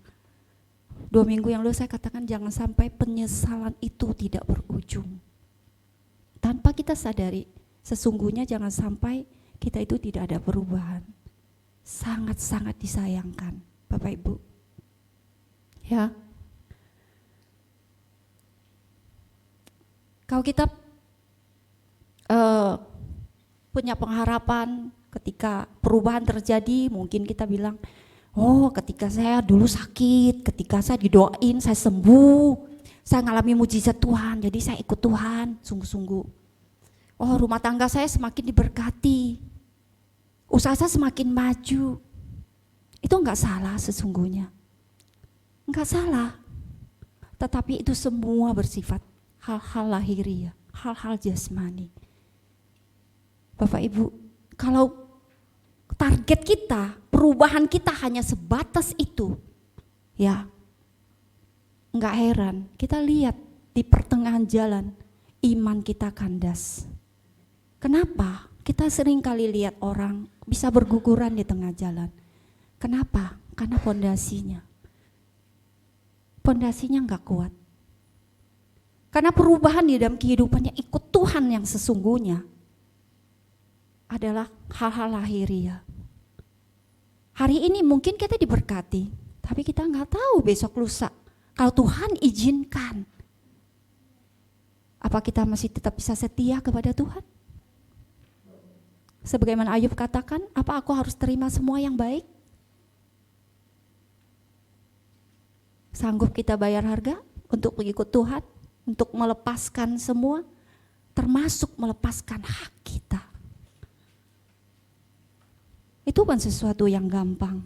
2 minggu yang lalu saya katakan jangan sampai penyesalan itu tidak berujung. Tanpa kita sadari, sesungguhnya jangan sampai kita itu tidak ada perubahan. Sangat-sangat disayangkan, Bapak Ibu. Ya. Kalau kita punya pengharapan ketika perubahan terjadi, mungkin kita bilang, oh ketika saya dulu sakit, ketika saya didoain, saya sembuh, saya ngalami mujizat Tuhan, jadi saya ikut Tuhan, sungguh-sungguh. Oh rumah tangga saya semakin diberkati, usaha saya semakin maju. Itu enggak salah sesungguhnya, enggak salah. Tetapi itu semua bersifat hal-hal lahiriah, hal-hal jasmani. Bapak Ibu, kalau target kita, perubahan kita hanya sebatas itu, ya enggak heran kita lihat di pertengahan jalan iman kita kandas. Kenapa? Kita sering kali lihat orang bisa berguguran di tengah jalan. Kenapa? Karena pondasinya enggak kuat. Karena perubahan di dalam kehidupannya ikut Tuhan yang sesungguhnya adalah hal-hal lahiriah. Hari ini mungkin kita diberkati, tapi kita nggak tahu besok lusa. Kalau Tuhan izinkan, apa kita masih tetap bisa setia kepada Tuhan? Sebagaimana Ayub katakan, apa aku harus terima semua yang baik? Sanggup kita bayar harga untuk mengikut Tuhan, untuk melepaskan semua, termasuk melepaskan hak kita. Itu bukan sesuatu yang gampang.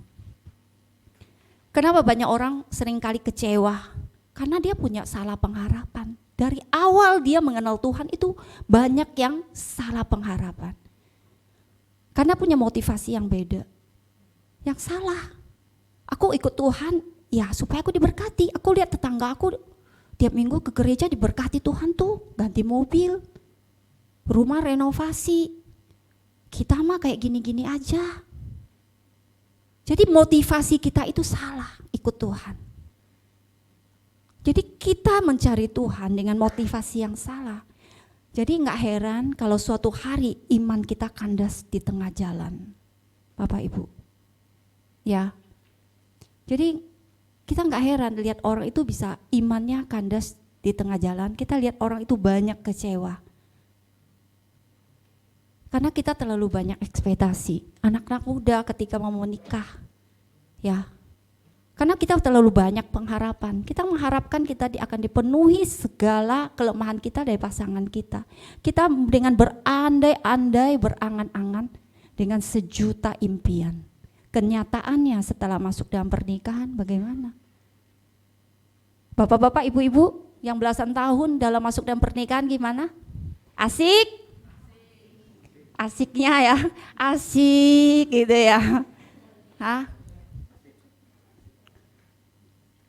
Kenapa banyak orang seringkali kecewa? Karena dia punya salah pengharapan. Dari awal dia mengenal Tuhan itu banyak yang salah pengharapan. Karena punya motivasi yang beda. Yang salah. Aku ikut Tuhan ya supaya aku diberkati. Aku lihat tetangga aku tiap minggu ke gereja diberkati Tuhan tuh, ganti mobil, rumah renovasi. Kita mah kayak gini-gini aja. Jadi motivasi kita itu salah ikut Tuhan. Jadi kita mencari Tuhan dengan motivasi yang salah. Jadi enggak heran kalau suatu hari iman kita kandas di tengah jalan. Bapak Ibu. Ya. Jadi kita enggak heran lihat orang itu bisa imannya kandas di tengah jalan. Kita lihat orang itu banyak kecewa. Karena kita terlalu banyak ekspektasi. Anak-anak muda ketika mau menikah, ya, karena kita terlalu banyak pengharapan. Kita mengharapkan kita akan dipenuhi segala kelemahan kita dari pasangan kita. Kita dengan berandai-andai, berangan-angan dengan sejuta impian. kenyataannya setelah masuk dalam pernikahan bagaimana? Bapak-bapak, ibu-ibu yang belasan tahun dalam masuk dalam pernikahan gimana? Asik? Asiknya ya, asik gitu ya. Hah?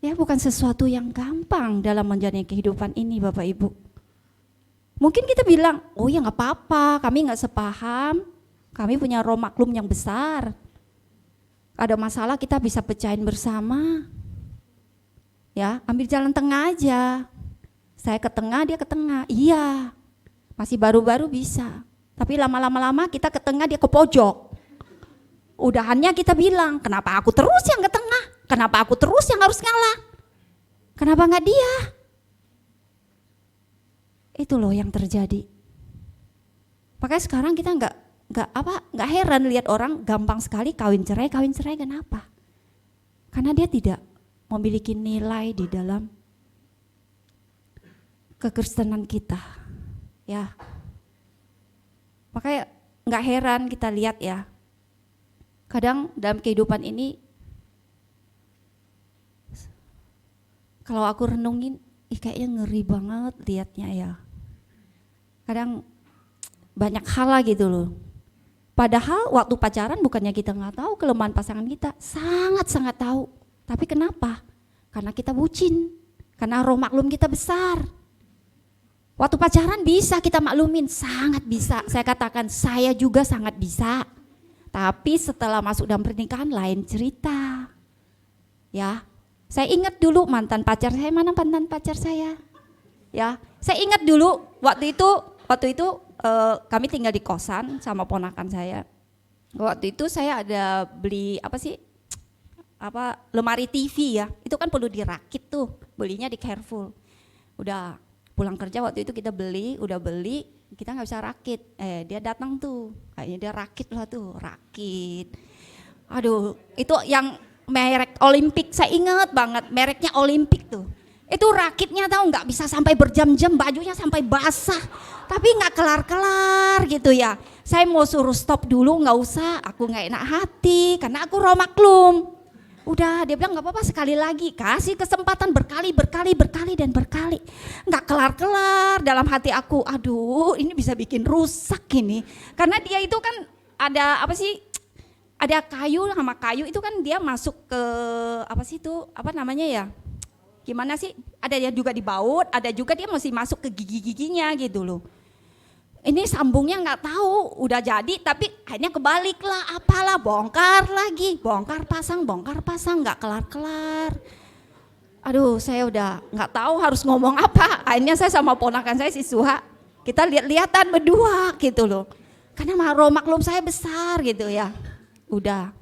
Ya bukan sesuatu yang gampang dalam menjalani kehidupan ini Bapak Ibu. Mungkin kita bilang, oh ya gak apa-apa, kami gak sepaham, kami punya roh maklum yang besar. Ada masalah kita bisa pecahin bersama. Ya, ambil jalan tengah aja. Saya ke tengah, dia ke tengah. Iya, masih baru-baru bisa. Tapi lama-lama kita ke tengah, dia ke pojok. Udahannya kita bilang, kenapa aku terus yang ke tengah? Kenapa aku terus yang harus ngalah? Kenapa nggak dia? Itu loh yang terjadi. Makanya sekarang kita nggak heran lihat orang gampang sekali kawin cerai. Kenapa? Karena dia tidak memiliki nilai di dalam kekristenan kita, ya. Makanya nggak heran kita lihat ya. Kadang dalam kehidupan ini, kalau aku renungin, kayaknya ngeri banget liatnya ya. Kadang banyak hal lah gitu loh. Padahal waktu pacaran bukannya kita nggak tahu kelemahan pasangan kita, sangat-sangat tahu. Tapi kenapa? Karena kita bucin, karena roh maklum kita besar. Waktu pacaran bisa kita maklumin, sangat bisa. Saya katakan saya juga sangat bisa. Tapi setelah masuk dalam pernikahan lain cerita. Ya, saya ingat dulu mantan pacar saya, mana mantan pacar saya? Ya, saya ingat dulu waktu itu kami tinggal di kosan sama ponakan saya. Waktu itu saya ada beli lemari TV ya. Itu kan perlu dirakit tuh, belinya di Carrefour. Udah pulang kerja waktu itu kita udah beli, kita nggak bisa rakit. Dia datang tuh, kayaknya dia rakit. Aduh, itu yang merek Olimpik, saya ingat banget mereknya Olimpik tuh. Itu rakitnya tahu nggak bisa sampai berjam-jam, bajunya sampai basah, tapi nggak kelar-kelar gitu ya. Saya mau suruh stop dulu, nggak usah, aku nggak enak hati karena aku roh maklum. Udah, dia bilang nggak apa-apa, sekali lagi, kasih kesempatan berkali, nggak kelar-kelar. Dalam hati aku, aduh ini bisa bikin rusak ini, karena dia itu kan ada kayu sama kayu itu kan dia masuk ke gimana sih? Ada dia juga di baut, ada juga dia masih masuk ke gigi-giginya gitu loh. Ini sambungnya nggak tahu, udah jadi tapi akhirnya kebalik lah, apalah, bongkar pasang, nggak kelar-kelar. Aduh, saya udah nggak tahu harus ngomong apa. Akhirnya saya sama ponakan saya si Suha, kita lihat-lihatan berdua gitu loh. Karena roh maklum saya besar gitu ya. Udah,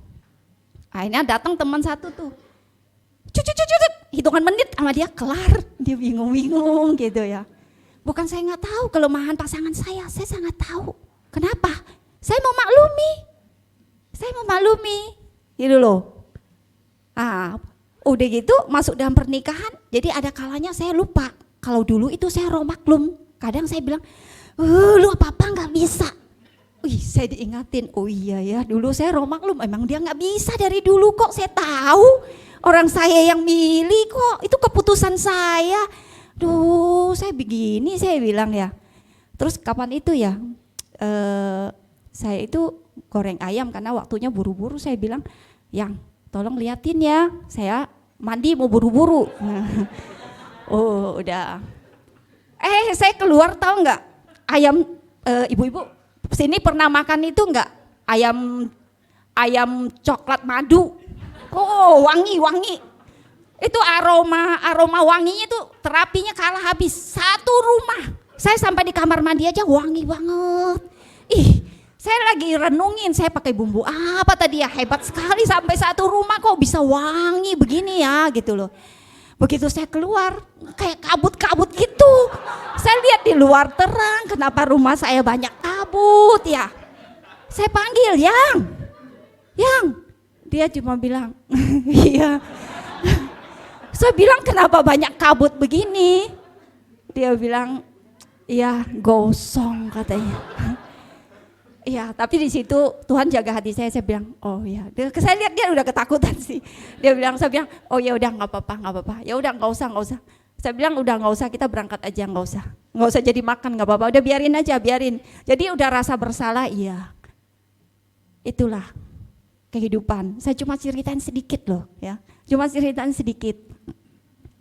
akhirnya datang teman satu tuh, hitungan menit sama dia kelar, dia bingung-bingung gitu ya. Bukan saya nggak tahu kelemahan pasangan saya sangat tahu. Kenapa? Saya mau maklumi, gitu loh. Udah gitu masuk dalam pernikahan, jadi ada kalanya saya lupa. Kalau dulu itu saya roh maklum, kadang saya bilang, lu apa-apa nggak bisa. Saya diingatin, oh iya ya dulu saya roh maklum, emang dia nggak bisa dari dulu kok, saya tahu orang saya yang milih kok, itu keputusan saya. Duh, saya begini, saya bilang ya. Terus kapan itu ya, saya itu goreng ayam karena waktunya buru-buru, saya bilang, Yang tolong liatin ya, saya mandi mau buru-buru. Oh udah. Saya keluar tahu nggak, ayam, ibu-ibu sini pernah makan itu nggak, ayam coklat madu. Oh wangi. Itu aroma wanginya itu terapinya kalah habis. Satu rumah, saya sampai di kamar mandi aja wangi banget. Saya lagi renungin, saya pakai bumbu apa tadi ya, hebat sekali sampai satu rumah kok bisa wangi begini ya gitu loh. Begitu saya keluar kayak kabut-kabut gitu. Saya lihat di luar terang, kenapa rumah saya banyak kabut ya. Saya panggil, Yang. Dia cuma bilang, iya. Saya bilang kenapa banyak kabut begini? Dia bilang, iya gosong katanya. Iya, tapi di situ Tuhan jaga hati saya bilang, oh ya, saya lihat dia udah ketakutan sih. Saya bilang, oh ya udah nggak apa-apa, ya udah nggak usah. Saya bilang udah nggak usah, kita berangkat aja, nggak usah jadi makan, nggak apa-apa, udah biarin aja. Jadi udah rasa bersalah, iya. Itulah kehidupan. Saya cuma ceritain sedikit loh, ya,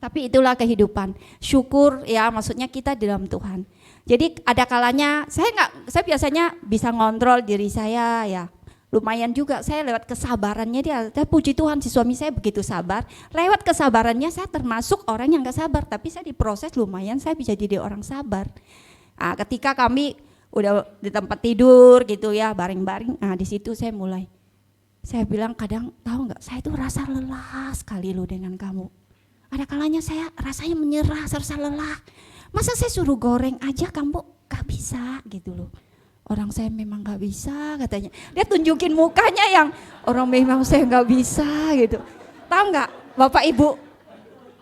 Tapi itulah kehidupan. Syukur ya, maksudnya kita di dalam Tuhan. Jadi ada kalanya saya biasanya bisa ngontrol diri saya ya. Lumayan juga saya lewat kesabarannya dia. Saya puji Tuhan si suami saya begitu sabar. Lewat kesabarannya saya termasuk orang yang gak sabar, tapi saya diproses lumayan saya bisa jadi orang sabar. Nah, ketika kami udah di tempat tidur gitu ya, baring-baring, nah di situ saya mulai. Saya bilang kadang tahu nggak, saya itu rasa lelah sekali loh dengan kamu. Ada kalanya saya rasanya menyerah, rasa lelah. Masa saya suruh goreng aja kamu gak bisa gitu loh. Orang saya memang gak bisa katanya. Dia tunjukin mukanya yang orang memang saya gak bisa gitu. Tahu gak Bapak Ibu,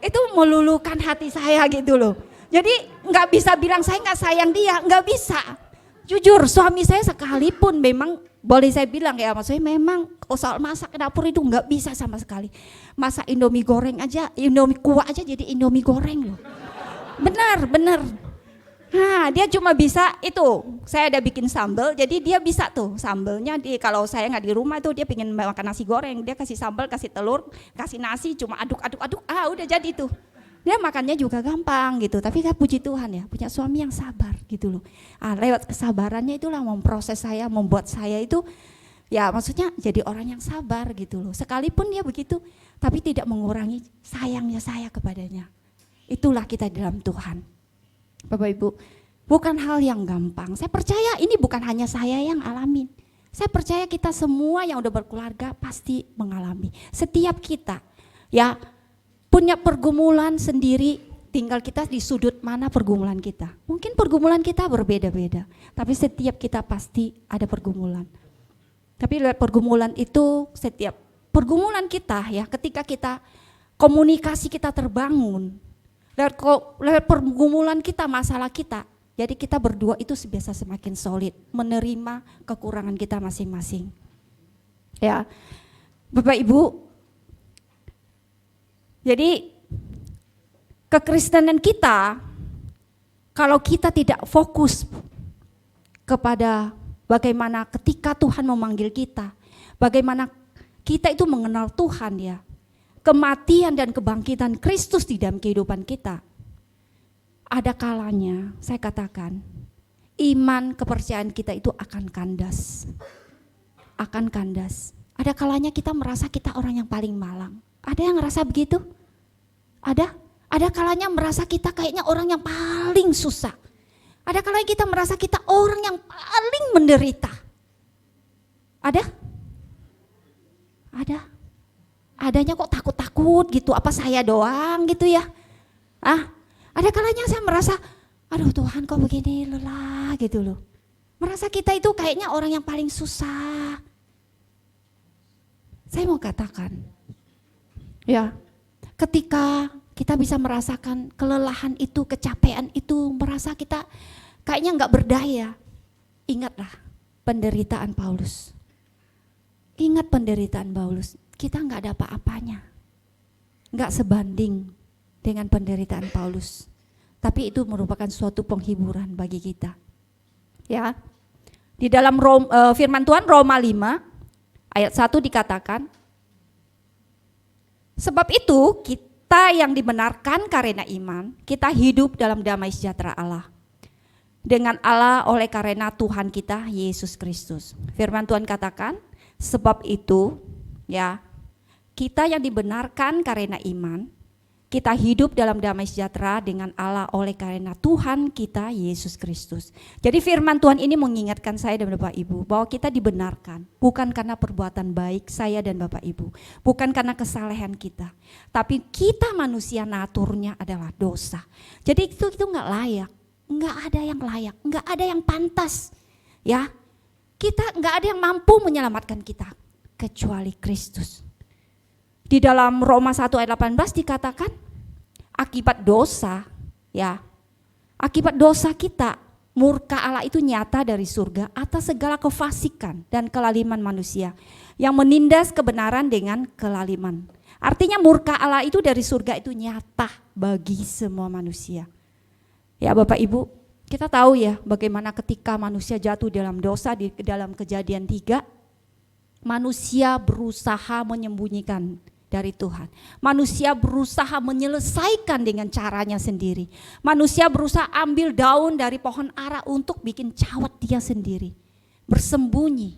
itu meluluhkan hati saya gitu loh. Jadi gak bisa bilang saya gak sayang dia, gak bisa. Jujur suami saya sekalipun memang boleh saya bilang ya, maksudnya memang soal masak dapur itu gak bisa sama sekali. Masak Indomie goreng aja, Indomie kuah aja jadi Indomie goreng loh. Benar. Nah, dia cuma bisa itu. Saya ada bikin sambal, jadi dia bisa tuh sambalnya. Kalau saya nggak di rumah tuh dia pengen makan nasi goreng, dia kasih sambal, kasih telur, kasih nasi, cuma aduk, udah jadi tuh. Dia makannya juga gampang gitu. Tapi kan puji Tuhan ya, punya suami yang sabar gitu loh. Lewat kesabarannya itulah memproses saya, membuat saya itu ya maksudnya jadi orang yang sabar gitu loh. Sekalipun dia begitu, tapi tidak mengurangi sayangnya saya kepadanya. Itulah kita dalam Tuhan. Bapak Ibu, bukan hal yang gampang. Saya percaya ini bukan hanya saya yang alamin. Saya percaya kita semua yang udah berkeluarga pasti mengalami. Setiap kita ya punya pergumulan sendiri, tinggal kita di sudut mana pergumulan kita. Mungkin pergumulan kita berbeda-beda, tapi setiap kita pasti ada pergumulan. Tapi lewat pergumulan itu, setiap pergumulan kita ya, ketika kita komunikasi kita terbangun, lewat pergumulan kita, masalah kita, jadi kita berdua itu biasa semakin solid, menerima kekurangan kita masing-masing. Ya, Bapak Ibu, jadi kekristenan kita, kalau kita tidak fokus kepada bagaimana ketika Tuhan memanggil kita, bagaimana kita itu mengenal Tuhan ya, kematian dan kebangkitan Kristus di dalam kehidupan kita. Ada kalanya saya katakan iman kepercayaan kita itu akan kandas. Ada kalanya kita merasa kita orang yang paling malang. Ada yang merasa begitu? Ada kalanya merasa kita kayaknya orang yang paling susah. Ada kalanya kita merasa kita orang yang paling menderita. Ada? Adanya kok takut-takut gitu, apa saya doang gitu ya. Ada kalanya saya merasa, aduh Tuhan kok begini lelah gitu loh. Merasa kita itu kayaknya orang yang paling susah. Saya mau katakan, ya ketika kita bisa merasakan kelelahan itu, kecapean itu, merasa kita kayaknya gak berdaya. Ingatlah penderitaan Paulus. Ingat penderitaan Paulus. Kita nggak ada apa-apanya, nggak sebanding dengan penderitaan Paulus. Tapi itu merupakan suatu penghiburan bagi kita. Ya, di dalam firman Tuhan Roma 5 ayat 1 dikatakan, sebab itu kita yang dibenarkan karena iman, kita hidup dalam damai sejahtera Allah. Dengan Allah oleh karena Tuhan kita Yesus Kristus. Firman Tuhan katakan, sebab itu ya, kita yang dibenarkan karena iman, kita hidup dalam damai sejahtera dengan Allah oleh karena Tuhan kita Yesus Kristus. Jadi firman Tuhan ini mengingatkan saya dan Bapak Ibu bahwa kita dibenarkan bukan karena perbuatan baik saya dan Bapak Ibu, bukan karena kesalehan kita, tapi kita manusia naturnya adalah dosa. Jadi itu nggak layak, nggak ada yang layak, nggak ada yang pantas, ya. Kita nggak ada yang mampu menyelamatkan kita kecuali Kristus. Di dalam Roma 1 ayat 18 dikatakan akibat dosa ya, akibat dosa kita murka Allah itu nyata dari surga atas segala kefasikan dan kelaliman manusia yang menindas kebenaran dengan kelaliman. Artinya murka Allah itu dari surga itu nyata bagi semua manusia. Ya Bapak Ibu, kita tahu ya bagaimana ketika manusia jatuh dalam dosa di dalam Kejadian 3, manusia berusaha menyembunyikan dari Tuhan. Manusia berusaha menyelesaikan dengan caranya sendiri. Manusia berusaha ambil daun dari pohon ara untuk bikin cawat dia sendiri. Bersembunyi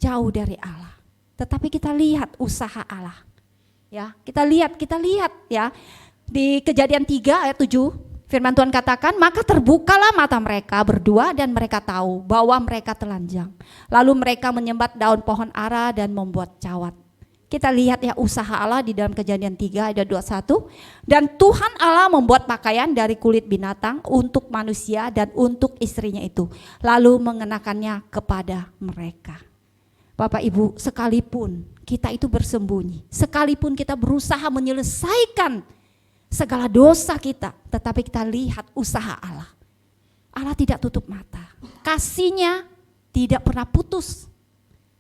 jauh dari Allah. Tetapi kita lihat usaha Allah. Ya, kita lihat ya. Di Kejadian 3 ayat 7 firman Tuhan katakan, maka terbukalah mata mereka berdua dan mereka tahu bahwa mereka telanjang. Lalu mereka menyembat daun pohon ara dan membuat cawat. Kita lihat ya usaha Allah di dalam Kejadian 3 ayat 21. Dan Tuhan Allah membuat pakaian dari kulit binatang untuk manusia dan untuk istrinya itu. Lalu mengenakannya kepada mereka. Bapak Ibu, sekalipun kita itu bersembunyi, sekalipun kita berusaha menyelesaikan segala dosa kita, tetapi kita lihat usaha Allah. Allah tidak tutup mata. Kasih-Nya tidak pernah putus.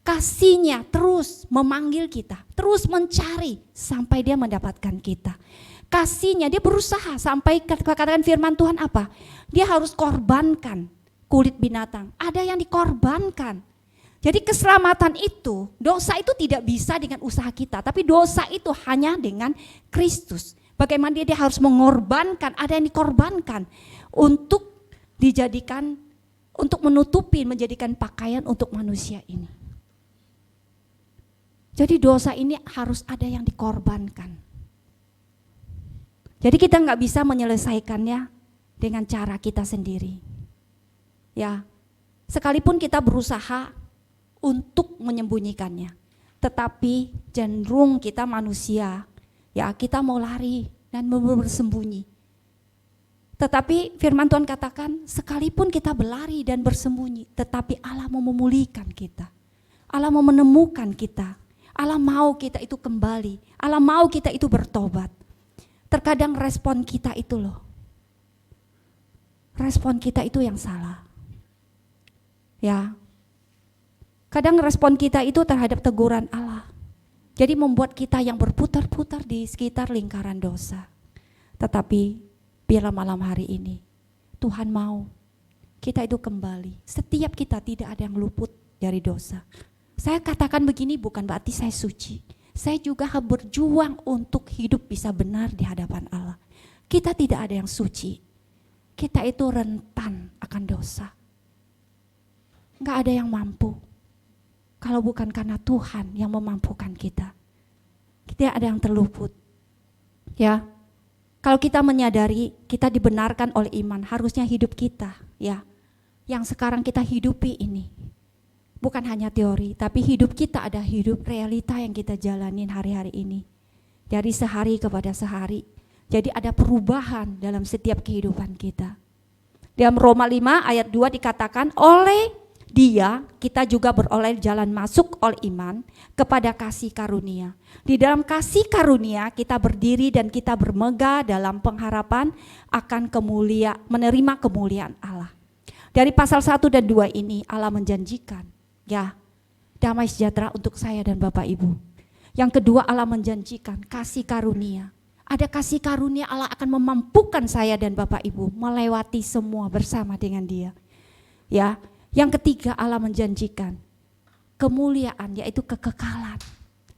Kasih-Nya terus memanggil kita, terus mencari sampai dia mendapatkan kita. Kasih-Nya dia berusaha sampai katakan firman Tuhan apa? Dia harus korbankan kulit binatang. Ada yang dikorbankan. Jadi keselamatan itu, dosa itu tidak bisa dengan usaha kita, tapi dosa itu hanya dengan Kristus. Bagaimana dia harus mengorbankan, ada yang dikorbankan untuk dijadikan, untuk menutupi, menjadikan pakaian untuk manusia ini. Jadi dosa ini harus ada yang dikorbankan. Jadi kita nggak bisa menyelesaikannya dengan cara kita sendiri. Ya, sekalipun kita berusaha untuk menyembunyikannya, tetapi cenderung kita manusia, ya kita mau lari dan bersembunyi. Tetapi firman Tuhan katakan sekalipun kita berlari dan bersembunyi, tetapi Allah mau memulihkan kita. Allah mau menemukan kita. Allah mau kita itu kembali. Allah mau kita itu bertobat. Terkadang respon kita itu loh. Respon kita itu yang salah. Ya. Kadang respon kita itu terhadap teguran Allah. Jadi membuat kita yang berputar-putar di sekitar lingkaran dosa. Tetapi biarlah malam hari ini Tuhan mau kita itu kembali. Setiap kita tidak ada yang luput dari dosa. Saya katakan begini bukan berarti saya suci. Saya juga berjuang untuk hidup bisa benar di hadapan Allah. Kita tidak ada yang suci. Kita itu rentan akan dosa. Enggak ada yang mampu. Kalau bukan karena Tuhan yang memampukan kita. Kita ada yang terluput. Ya. Kalau kita menyadari kita dibenarkan oleh iman, harusnya hidup kita ya. Yang sekarang kita hidupi ini. Bukan hanya teori, tapi hidup kita ada hidup realita yang kita jalanin hari-hari ini. Dari sehari kepada sehari. Jadi ada perubahan dalam setiap kehidupan kita. Dalam Roma 5 ayat 2 dikatakan oleh Dia kita juga beroleh jalan masuk oleh iman kepada kasih karunia. Di dalam kasih karunia kita berdiri dan kita bermegah dalam pengharapan akan menerima kemuliaan Allah. Dari pasal 1 dan 2 ini Allah menjanjikan ya damai sejahtera untuk saya dan Bapak Ibu. Yang kedua Allah menjanjikan kasih karunia. Ada kasih karunia Allah akan memampukan saya dan Bapak Ibu melewati semua bersama dengan Dia. Ya. Yang ketiga Allah menjanjikan kemuliaan yaitu kekekalan.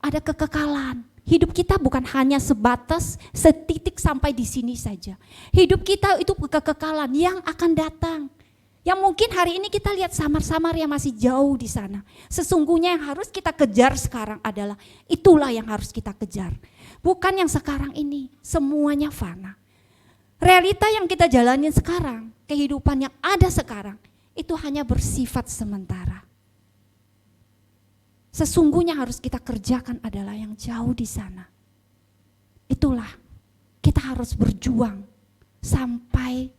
Ada kekekalan. Hidup kita bukan hanya sebatas setitik sampai di sini saja. Hidup kita itu kekekalan yang akan datang. Yang mungkin hari ini kita lihat samar-samar yang masih jauh di sana. Sesungguhnya yang harus kita kejar sekarang adalah itulah yang harus kita kejar. Bukan yang sekarang ini, semuanya fana. Realita yang kita jalanin sekarang, kehidupan yang ada sekarang, itu hanya bersifat sementara. Sesungguhnya harus kita kerjakan adalah yang jauh di sana. Itulah kita harus berjuang sampai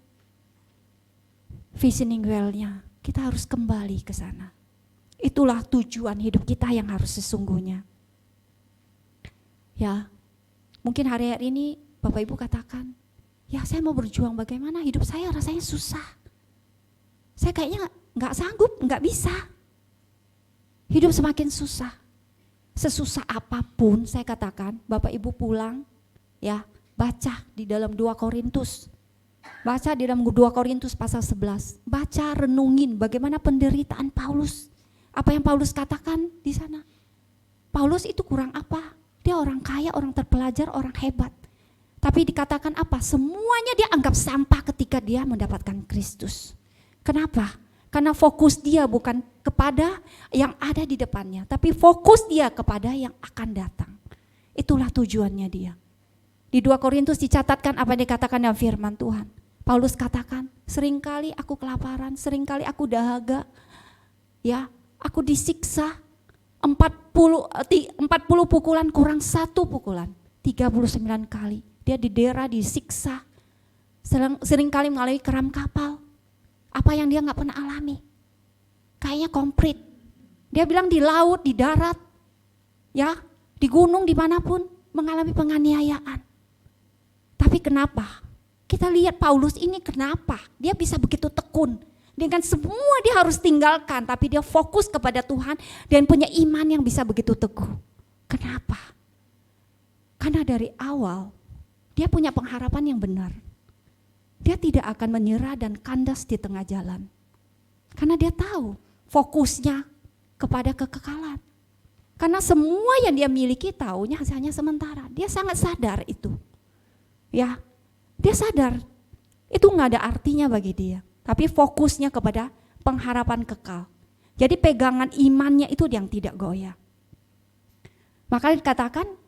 visioning well-nya. Kita harus kembali ke sana. Itulah tujuan hidup kita yang harus sesungguhnya. Ya, mungkin hari-hari ini Bapak Ibu katakan, ya saya mau berjuang bagaimana hidup saya rasanya susah. Saya kayaknya nggak sanggup, nggak bisa. Hidup semakin susah. Sesusah apapun saya katakan, Bapak Ibu pulang ya, baca di dalam 2 Korintus. Baca di dalam 2 Korintus pasal 11. Baca, renungin bagaimana penderitaan Paulus. Apa yang Paulus katakan di sana. Paulus itu kurang apa? Dia orang kaya, orang terpelajar, orang hebat. Tapi dikatakan apa? Semuanya dia anggap sampah ketika dia mendapatkan Kristus. Kenapa? Karena fokus dia bukan kepada yang ada di depannya, tapi fokus dia kepada yang akan datang. Itulah tujuannya dia. Di 2 Korintus dicatatkan apa yang dikatakan dalam firman Tuhan. Paulus katakan, seringkali aku kelaparan, seringkali aku dahaga, ya, aku disiksa 40 pukulan kurang 1 pukulan, 39 kali. Dia didera, disiksa, seringkali melalui keram kapal. Apa yang dia gak pernah alami? Kayaknya komplit. Dia bilang di laut, di darat, ya, di gunung, dimanapun mengalami penganiayaan. Tapi kenapa? Kita lihat Paulus ini kenapa? Dia bisa begitu tekun. Dengan semua dia harus tinggalkan, tapi dia fokus kepada Tuhan dan punya iman yang bisa begitu teguh. Kenapa? Karena dari awal dia punya pengharapan yang benar. Dia tidak akan menyerah dan kandas di tengah jalan. Karena dia tahu fokusnya kepada kekekalan. Karena semua yang dia miliki taunya hanya sementara. Dia sangat sadar itu. Ya, dia sadar itu nggak ada artinya bagi dia. Tapi fokusnya kepada pengharapan kekal. Jadi pegangan imannya itu yang tidak goyah. Maka dikatakan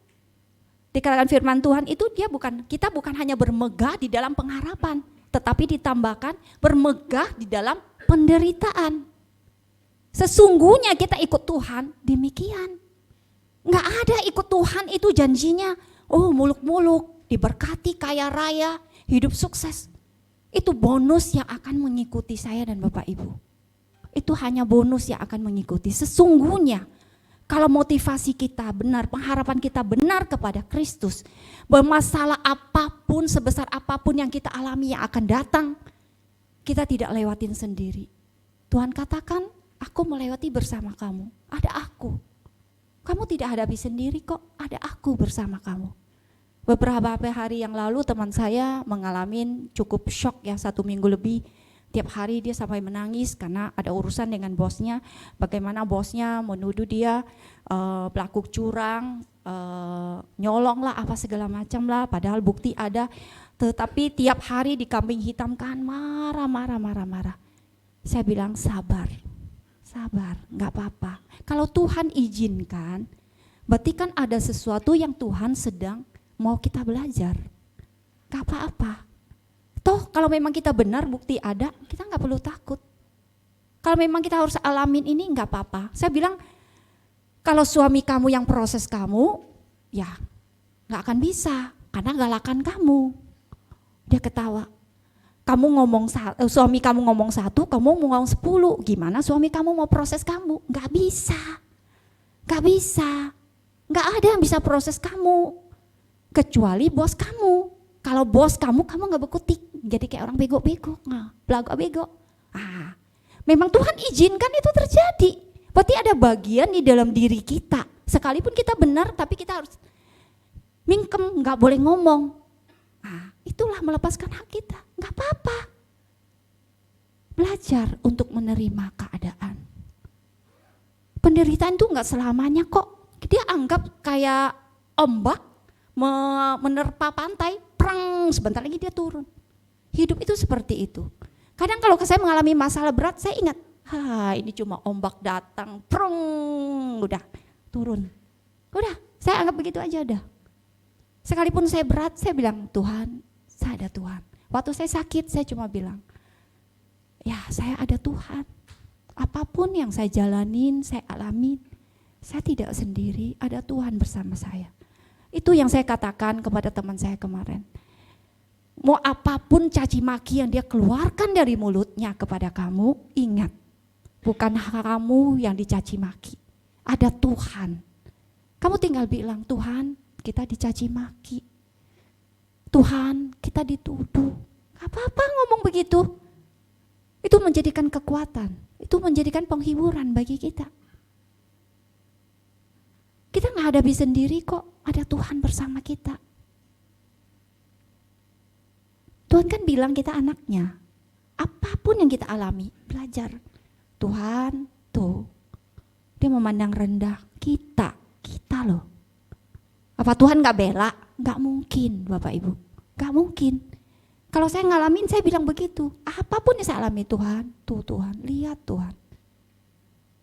firman Tuhan itu kita bukan hanya bermegah di dalam pengharapan, tetapi ditambahkan bermegah di dalam penderitaan. Sesungguhnya kita ikut Tuhan demikian. Nggak ada ikut Tuhan itu janjinya, oh muluk-muluk, diberkati, kaya raya, hidup sukses. Itu bonus yang akan mengikuti saya dan Bapak Ibu. Itu hanya bonus yang akan mengikuti. Sesungguhnya kalau motivasi kita benar, pengharapan kita benar kepada Kristus, bermasalah apapun, sebesar apapun yang kita alami yang akan datang, kita tidak lewatin sendiri. Tuhan katakan, aku melewati bersama kamu, ada aku. Kamu tidak hadapi sendiri kok, ada aku bersama kamu. Beberapa hari yang lalu teman saya mengalami cukup shock ya, 1 minggu lebih. Tiap hari dia sampai menangis karena ada urusan dengan bosnya, bagaimana bosnya menuduh dia pelaku curang, nyolong lah apa segala macam lah, padahal bukti ada, tetapi tiap hari dikambing hitamkan, marah. Saya bilang sabar, nggak apa-apa. Kalau Tuhan izinkan, berarti kan ada sesuatu yang Tuhan sedang mau kita belajar, nggak apa-apa. Toh kalau memang kita benar, bukti ada, kita nggak perlu takut. Kalau memang kita harus alamin ini nggak apa-apa. Saya bilang kalau suami kamu yang proses kamu, ya nggak akan bisa karena galakan kamu. Dia ketawa. Suami kamu ngomong 1, kamu mau ngomong 10. Gimana suami kamu mau proses kamu? Nggak bisa. Nggak ada yang bisa proses kamu kecuali bos kamu. Kalau bos kamu nggak berkutik, jadi kayak orang bego-bego, belagu bego. Memang Tuhan izinkan itu terjadi. Berarti ada bagian di dalam diri kita. Sekalipun kita benar, tapi kita harus mingkem, nggak boleh ngomong. Itulah melepaskan hak kita, nggak apa-apa. Belajar untuk menerima keadaan. Penderitaan itu nggak selamanya kok. Dia anggap kayak ombak menerpa pantai, prang, sebentar lagi dia turun. Hidup itu seperti itu. Kadang kalau saya mengalami masalah berat, saya ingat, ini cuma ombak datang, prang, udah turun. Udah, saya anggap begitu aja udah. Sekalipun saya berat, saya bilang, Tuhan, saya ada Tuhan. Waktu saya sakit, saya cuma bilang, ya saya ada Tuhan. Apapun yang saya jalanin, saya alamin, saya tidak sendiri, ada Tuhan bersama saya. Itu yang saya katakan kepada teman saya kemarin. Mau apapun caci maki yang dia keluarkan dari mulutnya kepada kamu, ingat, bukan kamu yang dicaci maki, ada Tuhan. Kamu tinggal bilang, Tuhan kita dicaci maki, Tuhan kita dituduh, gak apa-apa ngomong begitu. Itu menjadikan kekuatan, itu menjadikan penghiburan bagi kita. Kita nggak hadapi sendiri kok, ada Tuhan bersama kita. Tuhan kan bilang kita anaknya. Apapun yang kita alami, belajar. Tuhan tuh, dia memandang rendah kita loh. Apa Tuhan gak bela? Gak mungkin Bapak Ibu, gak mungkin. Kalau saya ngalamin saya bilang begitu, apapun yang saya alami Tuhan, tuh Tuhan, lihat Tuhan.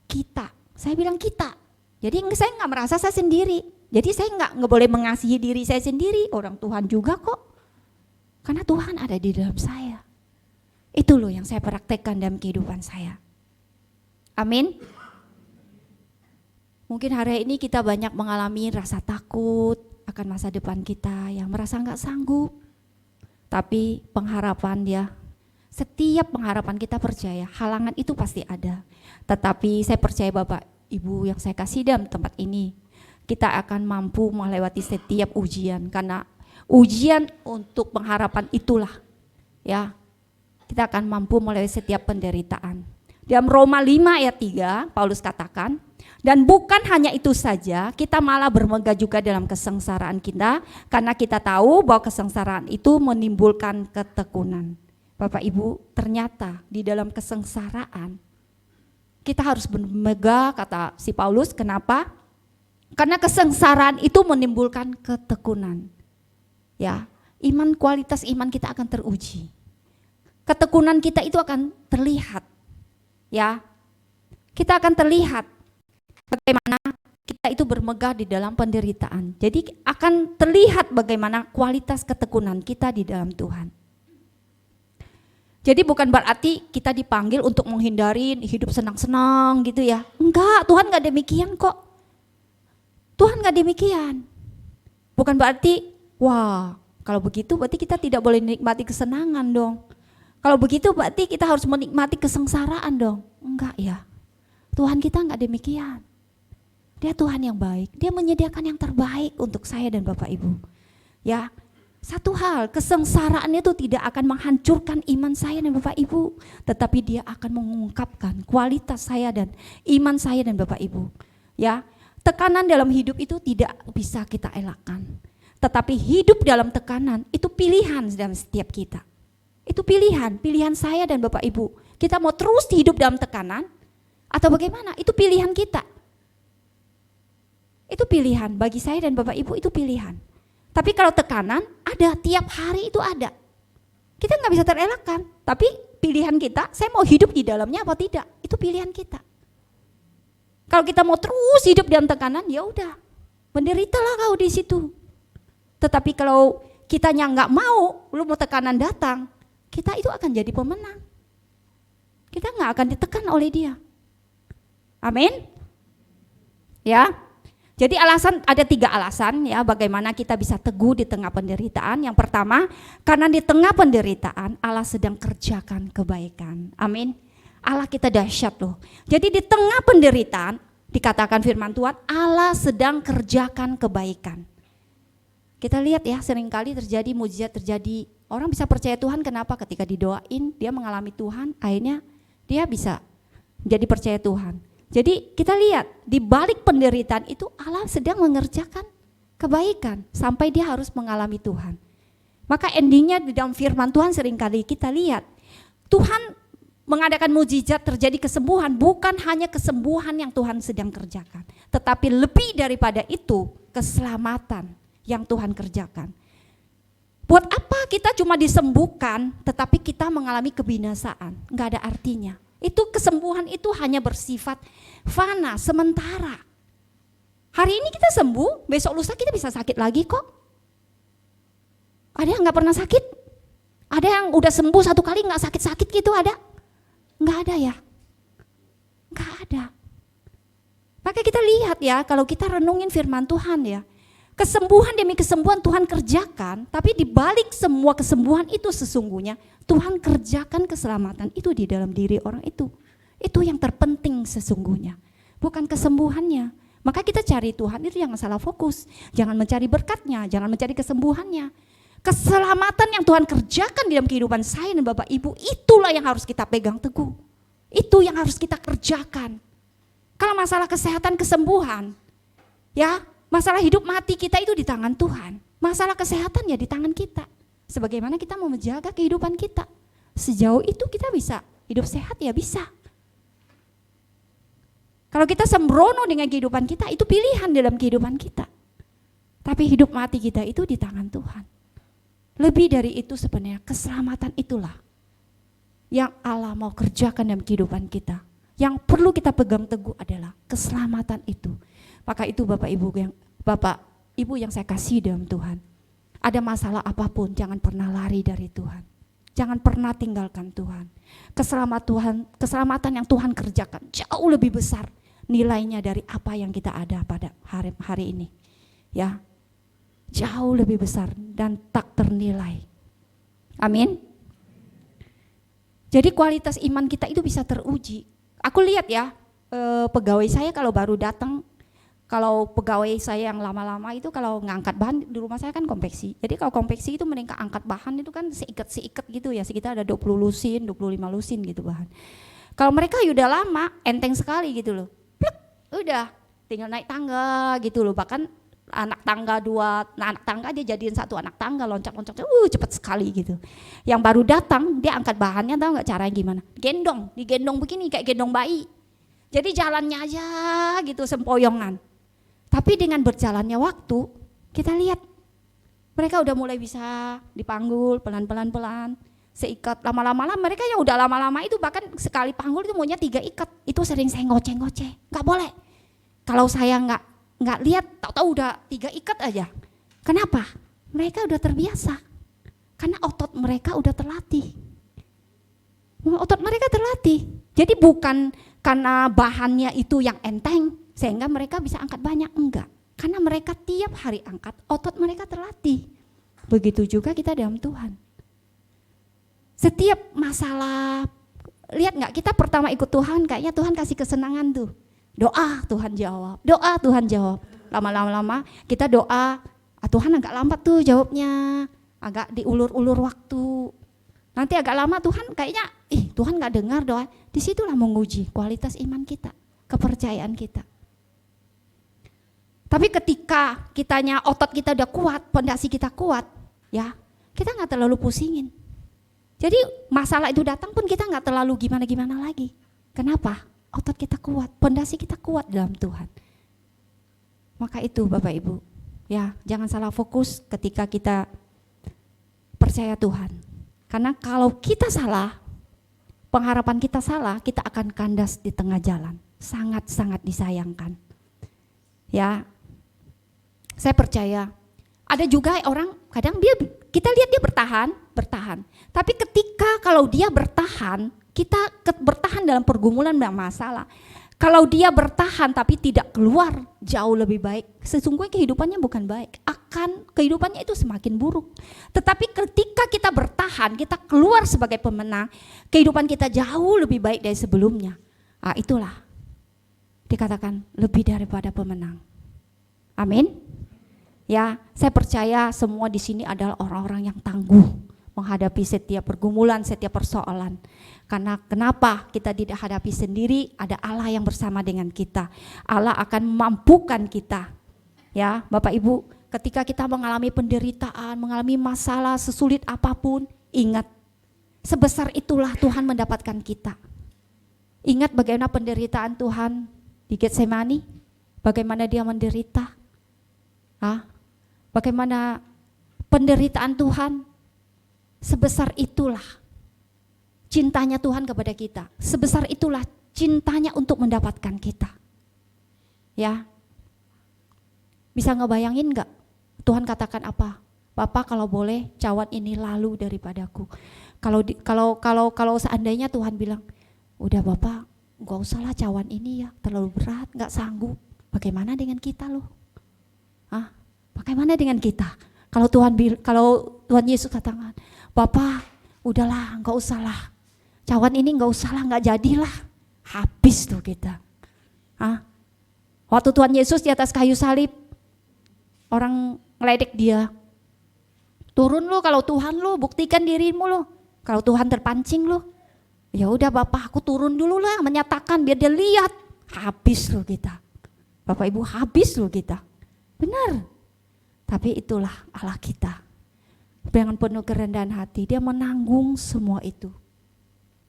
Kita, saya bilang kita. Jadi saya gak merasa saya sendiri. Jadi saya gak boleh mengasihi diri saya sendiri, orang Tuhan juga kok. Karena Tuhan ada di dalam saya. Itu loh yang saya praktekkan dalam kehidupan saya. Amin. Mungkin hari ini kita banyak mengalami rasa takut akan masa depan kita, yang merasa nggak sanggup. Tapi pengharapan dia, setiap pengharapan kita percaya, halangan itu pasti ada. Tetapi saya percaya Bapak Ibu yang saya kasih dalam tempat ini, kita akan mampu melewati setiap ujian, karena ujian untuk pengharapan itulah ya, kita akan mampu melewati setiap penderitaan. Dalam Roma 5 ayat 3 Paulus katakan, dan bukan hanya itu saja, kita malah bermegah juga dalam kesengsaraan kita, karena kita tahu bahwa kesengsaraan itu menimbulkan ketekunan. Bapak Ibu, ternyata di dalam kesengsaraan kita harus bermegah, kata si Paulus. Kenapa? Karena kesengsaraan itu menimbulkan ketekunan. Ya, kualitas iman kita akan teruji. Ketekunan kita itu akan terlihat. Ya, kita akan terlihat bagaimana kita itu bermegah di dalam penderitaan. Jadi akan terlihat bagaimana kualitas ketekunan kita di dalam Tuhan. Jadi bukan berarti kita dipanggil untuk menghindari hidup senang-senang gitu ya. Enggak, Tuhan enggak demikian kok. Tuhan enggak demikian. Bukan berarti, wah kalau begitu berarti kita tidak boleh menikmati kesenangan dong. Kalau begitu berarti kita harus menikmati kesengsaraan dong. Enggak ya, Tuhan kita enggak demikian. Dia Tuhan yang baik, dia menyediakan yang terbaik untuk saya dan Bapak Ibu. Ya, satu hal, kesengsaraan itu tidak akan menghancurkan iman saya dan Bapak Ibu, tetapi dia akan mengungkapkan kualitas saya dan iman saya dan Bapak Ibu. Ya, tekanan dalam hidup itu tidak bisa kita elakkan. Tetapi hidup dalam tekanan itu pilihan dalam setiap kita. Itu pilihan saya dan Bapak Ibu. Kita mau terus hidup dalam tekanan atau bagaimana? Itu pilihan kita. Itu pilihan bagi saya dan Bapak Ibu, itu pilihan. Tapi kalau tekanan ada, tiap hari itu ada. Kita nggak bisa terelakkan, tapi pilihan kita, saya mau hidup di dalamnya apa tidak, itu pilihan kita. Kalau kita mau terus hidup dalam tekanan, ya udah, menderitalah kau di situ. Tetapi kalau kitanya nggak mau, lu mau tekanan datang, kita itu akan jadi pemenang. Kita nggak akan ditekan oleh dia. Amin. Ya. Jadi ada 3 alasan ya bagaimana kita bisa teguh di tengah penderitaan. Yang pertama, karena di tengah penderitaan Allah sedang kerjakan kebaikan. Amin. Allah kita dahsyat loh. Jadi di tengah penderitaan dikatakan firman Tuhan, Allah sedang kerjakan kebaikan. Kita lihat ya, seringkali terjadi mujizat, terjadi orang bisa percaya Tuhan. Kenapa? Ketika didoain dia mengalami Tuhan, akhirnya dia bisa jadi percaya Tuhan. Jadi kita lihat di balik penderitaan itu Allah sedang mengerjakan kebaikan sampai dia harus mengalami Tuhan. Maka endingnya di dalam firman Tuhan seringkali kita lihat Tuhan mengadakan mujizat, terjadi kesembuhan, bukan hanya kesembuhan yang Tuhan sedang kerjakan, tetapi lebih daripada itu keselamatan yang Tuhan kerjakan. Buat apa kita cuma disembuhkan tetapi kita mengalami kebinasaan? Enggak ada artinya. Itu kesembuhan itu hanya bersifat fana, sementara. Hari ini kita sembuh, besok lusa kita bisa sakit lagi kok. Ada yang nggak pernah sakit? Ada yang udah sembuh 1 kali nggak sakit-sakit gitu ada? Nggak ada ya? Nggak ada. Maka kita lihat ya, kalau kita renungin firman Tuhan ya, kesembuhan demi kesembuhan Tuhan kerjakan, tapi di balik semua kesembuhan itu sesungguhnya Tuhan kerjakan keselamatan itu di dalam diri orang itu. Itu yang terpenting sesungguhnya, bukan kesembuhannya. Maka kita cari Tuhan itu jangan salah fokus, jangan mencari berkatnya, jangan mencari kesembuhannya. Keselamatan yang Tuhan kerjakan di dalam kehidupan saya dan Bapak Ibu, itulah yang harus kita pegang teguh. Itu yang harus kita kerjakan. Kalau masalah kesehatan, kesembuhan, ya, masalah hidup mati kita itu di tangan Tuhan. Masalah kesehatan ya di tangan kita. Sebagaimana kita mau menjaga kehidupan kita. Sejauh itu kita bisa hidup sehat ya bisa. Kalau kita sembrono dengan kehidupan kita, itu pilihan dalam kehidupan kita. Tapi hidup mati kita itu di tangan Tuhan. Lebih dari itu sebenarnya keselamatan itulah yang Allah mau kerjakan dalam kehidupan kita. Yang perlu kita pegang teguh adalah keselamatan itu. Maka itu Bapak Ibu yang saya kasih dalam Tuhan. Ada masalah apapun jangan pernah lari dari Tuhan. Jangan pernah tinggalkan Tuhan. Keselamatan yang Tuhan kerjakan jauh lebih besar nilainya dari apa yang kita ada pada hari ini. Ya. Jauh lebih besar dan tak ternilai. Amin. Jadi kualitas iman kita itu bisa teruji. Aku lihat ya, pegawai saya kalau baru datang, kalau pegawai saya yang lama-lama itu kalau ngangkat bahan, di rumah saya kan konveksi. Jadi kalau konveksi itu mereka angkat bahan itu kan seikat gitu ya, sekitar ada 20 lusin, 25 lusin gitu bahan. Kalau mereka udah lama, enteng sekali gitu loh. Plek, udah tinggal naik tangga gitu loh, bahkan anak tangga anak tangga dia jadiin satu anak tangga, loncat-loncat, cepet sekali gitu. Yang baru datang dia angkat bahannya, tahu nggak caranya gimana? Digendong begini kayak gendong bayi. Jadi jalannya aja gitu sempoyongan. Tapi dengan berjalannya waktu kita lihat mereka udah mulai bisa dipanggul pelan-pelan, seikat lama-lama mereka yang udah lama-lama itu bahkan sekali panggul itu maunya 3 ikat. Itu sering saya ngoceh-ngoceh, nggak boleh. Kalau saya nggak lihat, tahu-tahu udah 3 ikat aja. Kenapa? Mereka udah terbiasa. Karena otot mereka udah terlatih. Otot mereka terlatih. Jadi bukan karena bahannya itu yang enteng sehingga mereka bisa angkat banyak, enggak. Karena mereka tiap hari angkat, otot mereka terlatih. Begitu juga kita dalam Tuhan. Setiap masalah, lihat nggak, kita pertama ikut Tuhan kayaknya Tuhan kasih kesenangan tuh. Doa Tuhan jawab, doa Tuhan jawab. Lama-lama kita doa, Tuhan agak lambat tuh jawabnya, agak diulur-ulur waktu. Nanti agak lama Tuhan kayaknya, Tuhan nggak dengar doa. Disitulah menguji kualitas iman kita, kepercayaan kita. Tapi ketika otot kita udah kuat, pondasi kita kuat, ya kita nggak terlalu pusingin. Jadi masalah itu datang pun kita nggak terlalu gimana-gimana lagi. Kenapa? Otot kita kuat, pondasi kita kuat dalam Tuhan. Maka itu Bapak Ibu, ya jangan salah fokus ketika kita percaya Tuhan. Karena kalau kita salah, pengharapan kita salah, kita akan kandas di tengah jalan. Sangat-sangat disayangkan. Ya, saya percaya. Ada juga orang kadang kita lihat dia bertahan. Tapi ketika kalau dia bertahan, kita bertahan dalam pergumulan dan masalah. Kalau dia bertahan tapi tidak keluar, jauh lebih baik. Sesungguhnya kehidupannya bukan baik, kehidupannya itu semakin buruk. Tetapi ketika kita bertahan, kita keluar sebagai pemenang, kehidupan kita jauh lebih baik dari sebelumnya. Itulah dikatakan lebih daripada pemenang. Amin. Ya, saya percaya semua di sini adalah orang-orang yang tangguh menghadapi setiap pergumulan, setiap persoalan. Karena kenapa kita tidak hadapi sendiri, ada Allah yang bersama dengan kita. Allah akan memampukan kita. Ya, Bapak Ibu, ketika kita mengalami penderitaan, mengalami masalah sesulit apapun, ingat, sebesar itulah Tuhan mendapatkan kita. Ingat bagaimana penderitaan Tuhan di Getsemani, bagaimana dia menderita. Bagaimana penderitaan Tuhan, sebesar itulah cintanya Tuhan kepada kita. Sebesar itulah cintanya untuk mendapatkan kita. Ya, bisa ngebayangin gak Tuhan katakan apa? Bapak kalau boleh cawan ini lalu daripadaku. Kalau seandainya Tuhan bilang, udah Bapak gak usahlah cawan ini ya, terlalu berat, gak sanggup. Bagaimana dengan kita loh? Bagaimana dengan kita? Kalau Tuhan Yesus katakan, Bapak udahlah gak usahlah, cawan ini gak usahlah, gak jadilah, habis tuh kita. Waktu Tuhan Yesus di atas kayu salib, orang ngeledek dia, Turun lu kalau Tuhan lu, buktikan dirimu lu. Kalau Tuhan terpancing lu, ya udah Bapak aku turun dulu lah menyatakan biar dia lihat. Habis lu kita. Bapak Ibu habis lu kita. Benar. Tapi itulah Allah kita. Dengan penuh kerendahan hati dia menanggung semua itu.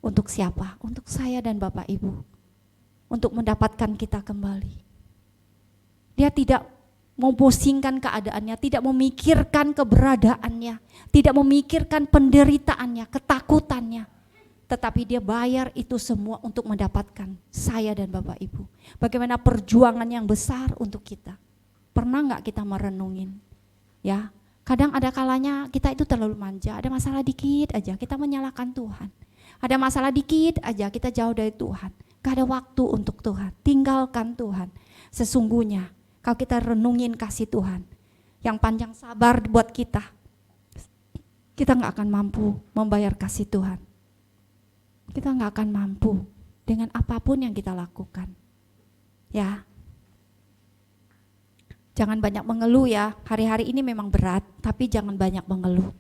Untuk siapa? Untuk saya dan Bapak Ibu. Untuk mendapatkan kita kembali. Dia tidak memposingkan keadaannya, tidak memikirkan keberadaannya, tidak memikirkan penderitaannya, ketakutannya. Tetapi dia bayar itu semua untuk mendapatkan saya dan Bapak Ibu. Bagaimana perjuangan yang besar untuk kita. Pernah nggak kita merenungin? Ya, kadang ada kalanya kita itu terlalu manja, ada masalah dikit aja kita menyalahkan Tuhan. Ada masalah dikit aja kita jauh dari Tuhan. Gak ada waktu untuk Tuhan, tinggalkan Tuhan. Sesungguhnya kalau kita renungin kasih Tuhan yang panjang sabar buat kita nggak akan mampu membayar kasih Tuhan. Kita nggak akan mampu dengan apapun yang kita lakukan. Ya, jangan banyak mengeluh ya. Hari-hari ini memang berat, tapi jangan banyak mengeluh.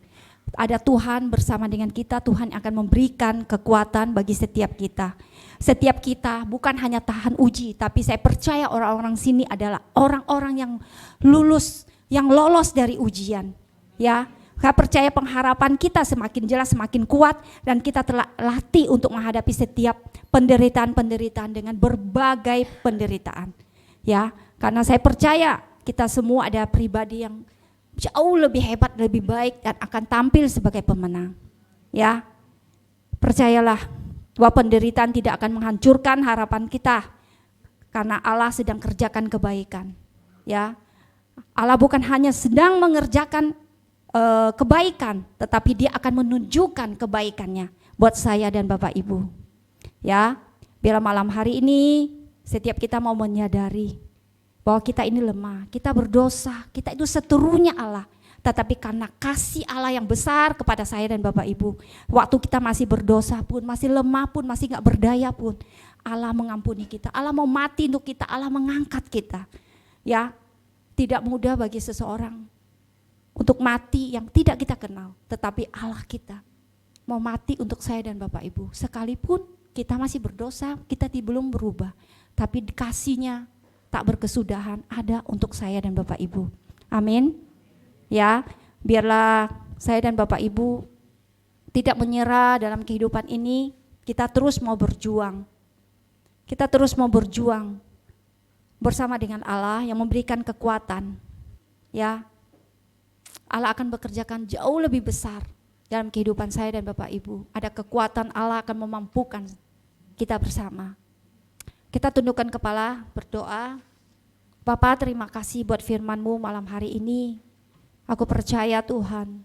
Ada Tuhan bersama dengan kita, Tuhan akan memberikan kekuatan bagi setiap kita. Setiap kita bukan hanya tahan uji, tapi saya percaya orang-orang sini adalah orang-orang yang lulus, yang lolos dari ujian. Ya, saya percaya pengharapan kita semakin jelas, semakin kuat, dan kita telah latih untuk menghadapi setiap penderitaan-penderitaan dengan berbagai penderitaan. Ya, karena saya percaya kita semua ada pribadi yang jauh lebih hebat, lebih baik dan akan tampil sebagai pemenang. Ya, percayalah bahwa penderitaan tidak akan menghancurkan harapan kita karena Allah sedang kerjakan kebaikan. Ya, Allah bukan hanya sedang mengerjakan kebaikan, tetapi Dia akan menunjukkan kebaikannya buat saya dan Bapak Ibu. Ya, bila malam hari ini setiap kita mau menyadari bahwa kita ini lemah, kita berdosa, kita itu seterunya Allah. Tetapi karena kasih Allah yang besar kepada saya dan Bapak Ibu, waktu kita masih berdosa pun, masih lemah pun, masih gak berdaya pun, Allah mengampuni kita, Allah mau mati untuk kita, Allah mengangkat kita. Ya, tidak mudah bagi seseorang untuk mati yang tidak kita kenal, tetapi Allah kita mau mati untuk saya dan Bapak Ibu. Sekalipun kita masih berdosa, kita belum berubah, tapi kasih-Nya tak berkesudahan ada untuk saya dan Bapak Ibu. Amin. Ya, biarlah saya dan Bapak Ibu tidak menyerah dalam kehidupan ini, kita terus mau berjuang. Kita terus mau berjuang bersama dengan Allah yang memberikan kekuatan. Ya, Allah akan bekerjakan jauh lebih besar dalam kehidupan saya dan Bapak Ibu. Ada kekuatan Allah akan memampukan kita bersama. Kita tundukkan kepala, berdoa. Bapa, terima kasih buat firman-Mu malam hari ini. Aku percaya Tuhan,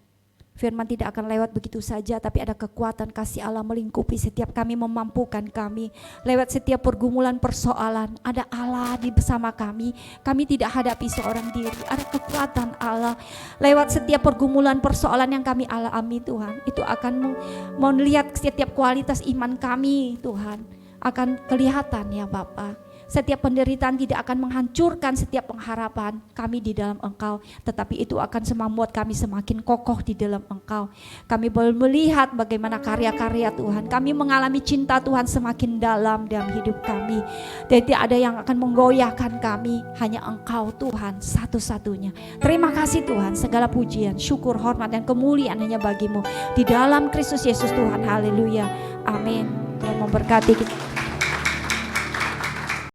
firman tidak akan lewat begitu saja, tapi ada kekuatan kasih Allah melingkupi setiap kami, memampukan kami. Lewat setiap pergumulan persoalan, ada Allah di bersama kami. Kami tidak hadapi seorang diri, ada kekuatan Allah. Lewat setiap pergumulan persoalan yang kami alami Tuhan, itu akan melihat setiap kualitas iman kami Tuhan, akan kelihatan ya Bapa. Setiap penderitaan tidak akan menghancurkan setiap pengharapan kami di dalam Engkau, tetapi itu akan membuat kami semakin kokoh di dalam Engkau. Kami boleh melihat bagaimana karya-karya Tuhan, kami mengalami cinta Tuhan semakin dalam hidup kami. Tidak ada yang akan menggoyahkan kami, hanya Engkau Tuhan satu-satunya. Terima kasih Tuhan, segala pujian, syukur, hormat dan kemuliaan hanya bagi-Mu. Di dalam Kristus Yesus Tuhan, haleluya, amin. Tuhan memberkati kita.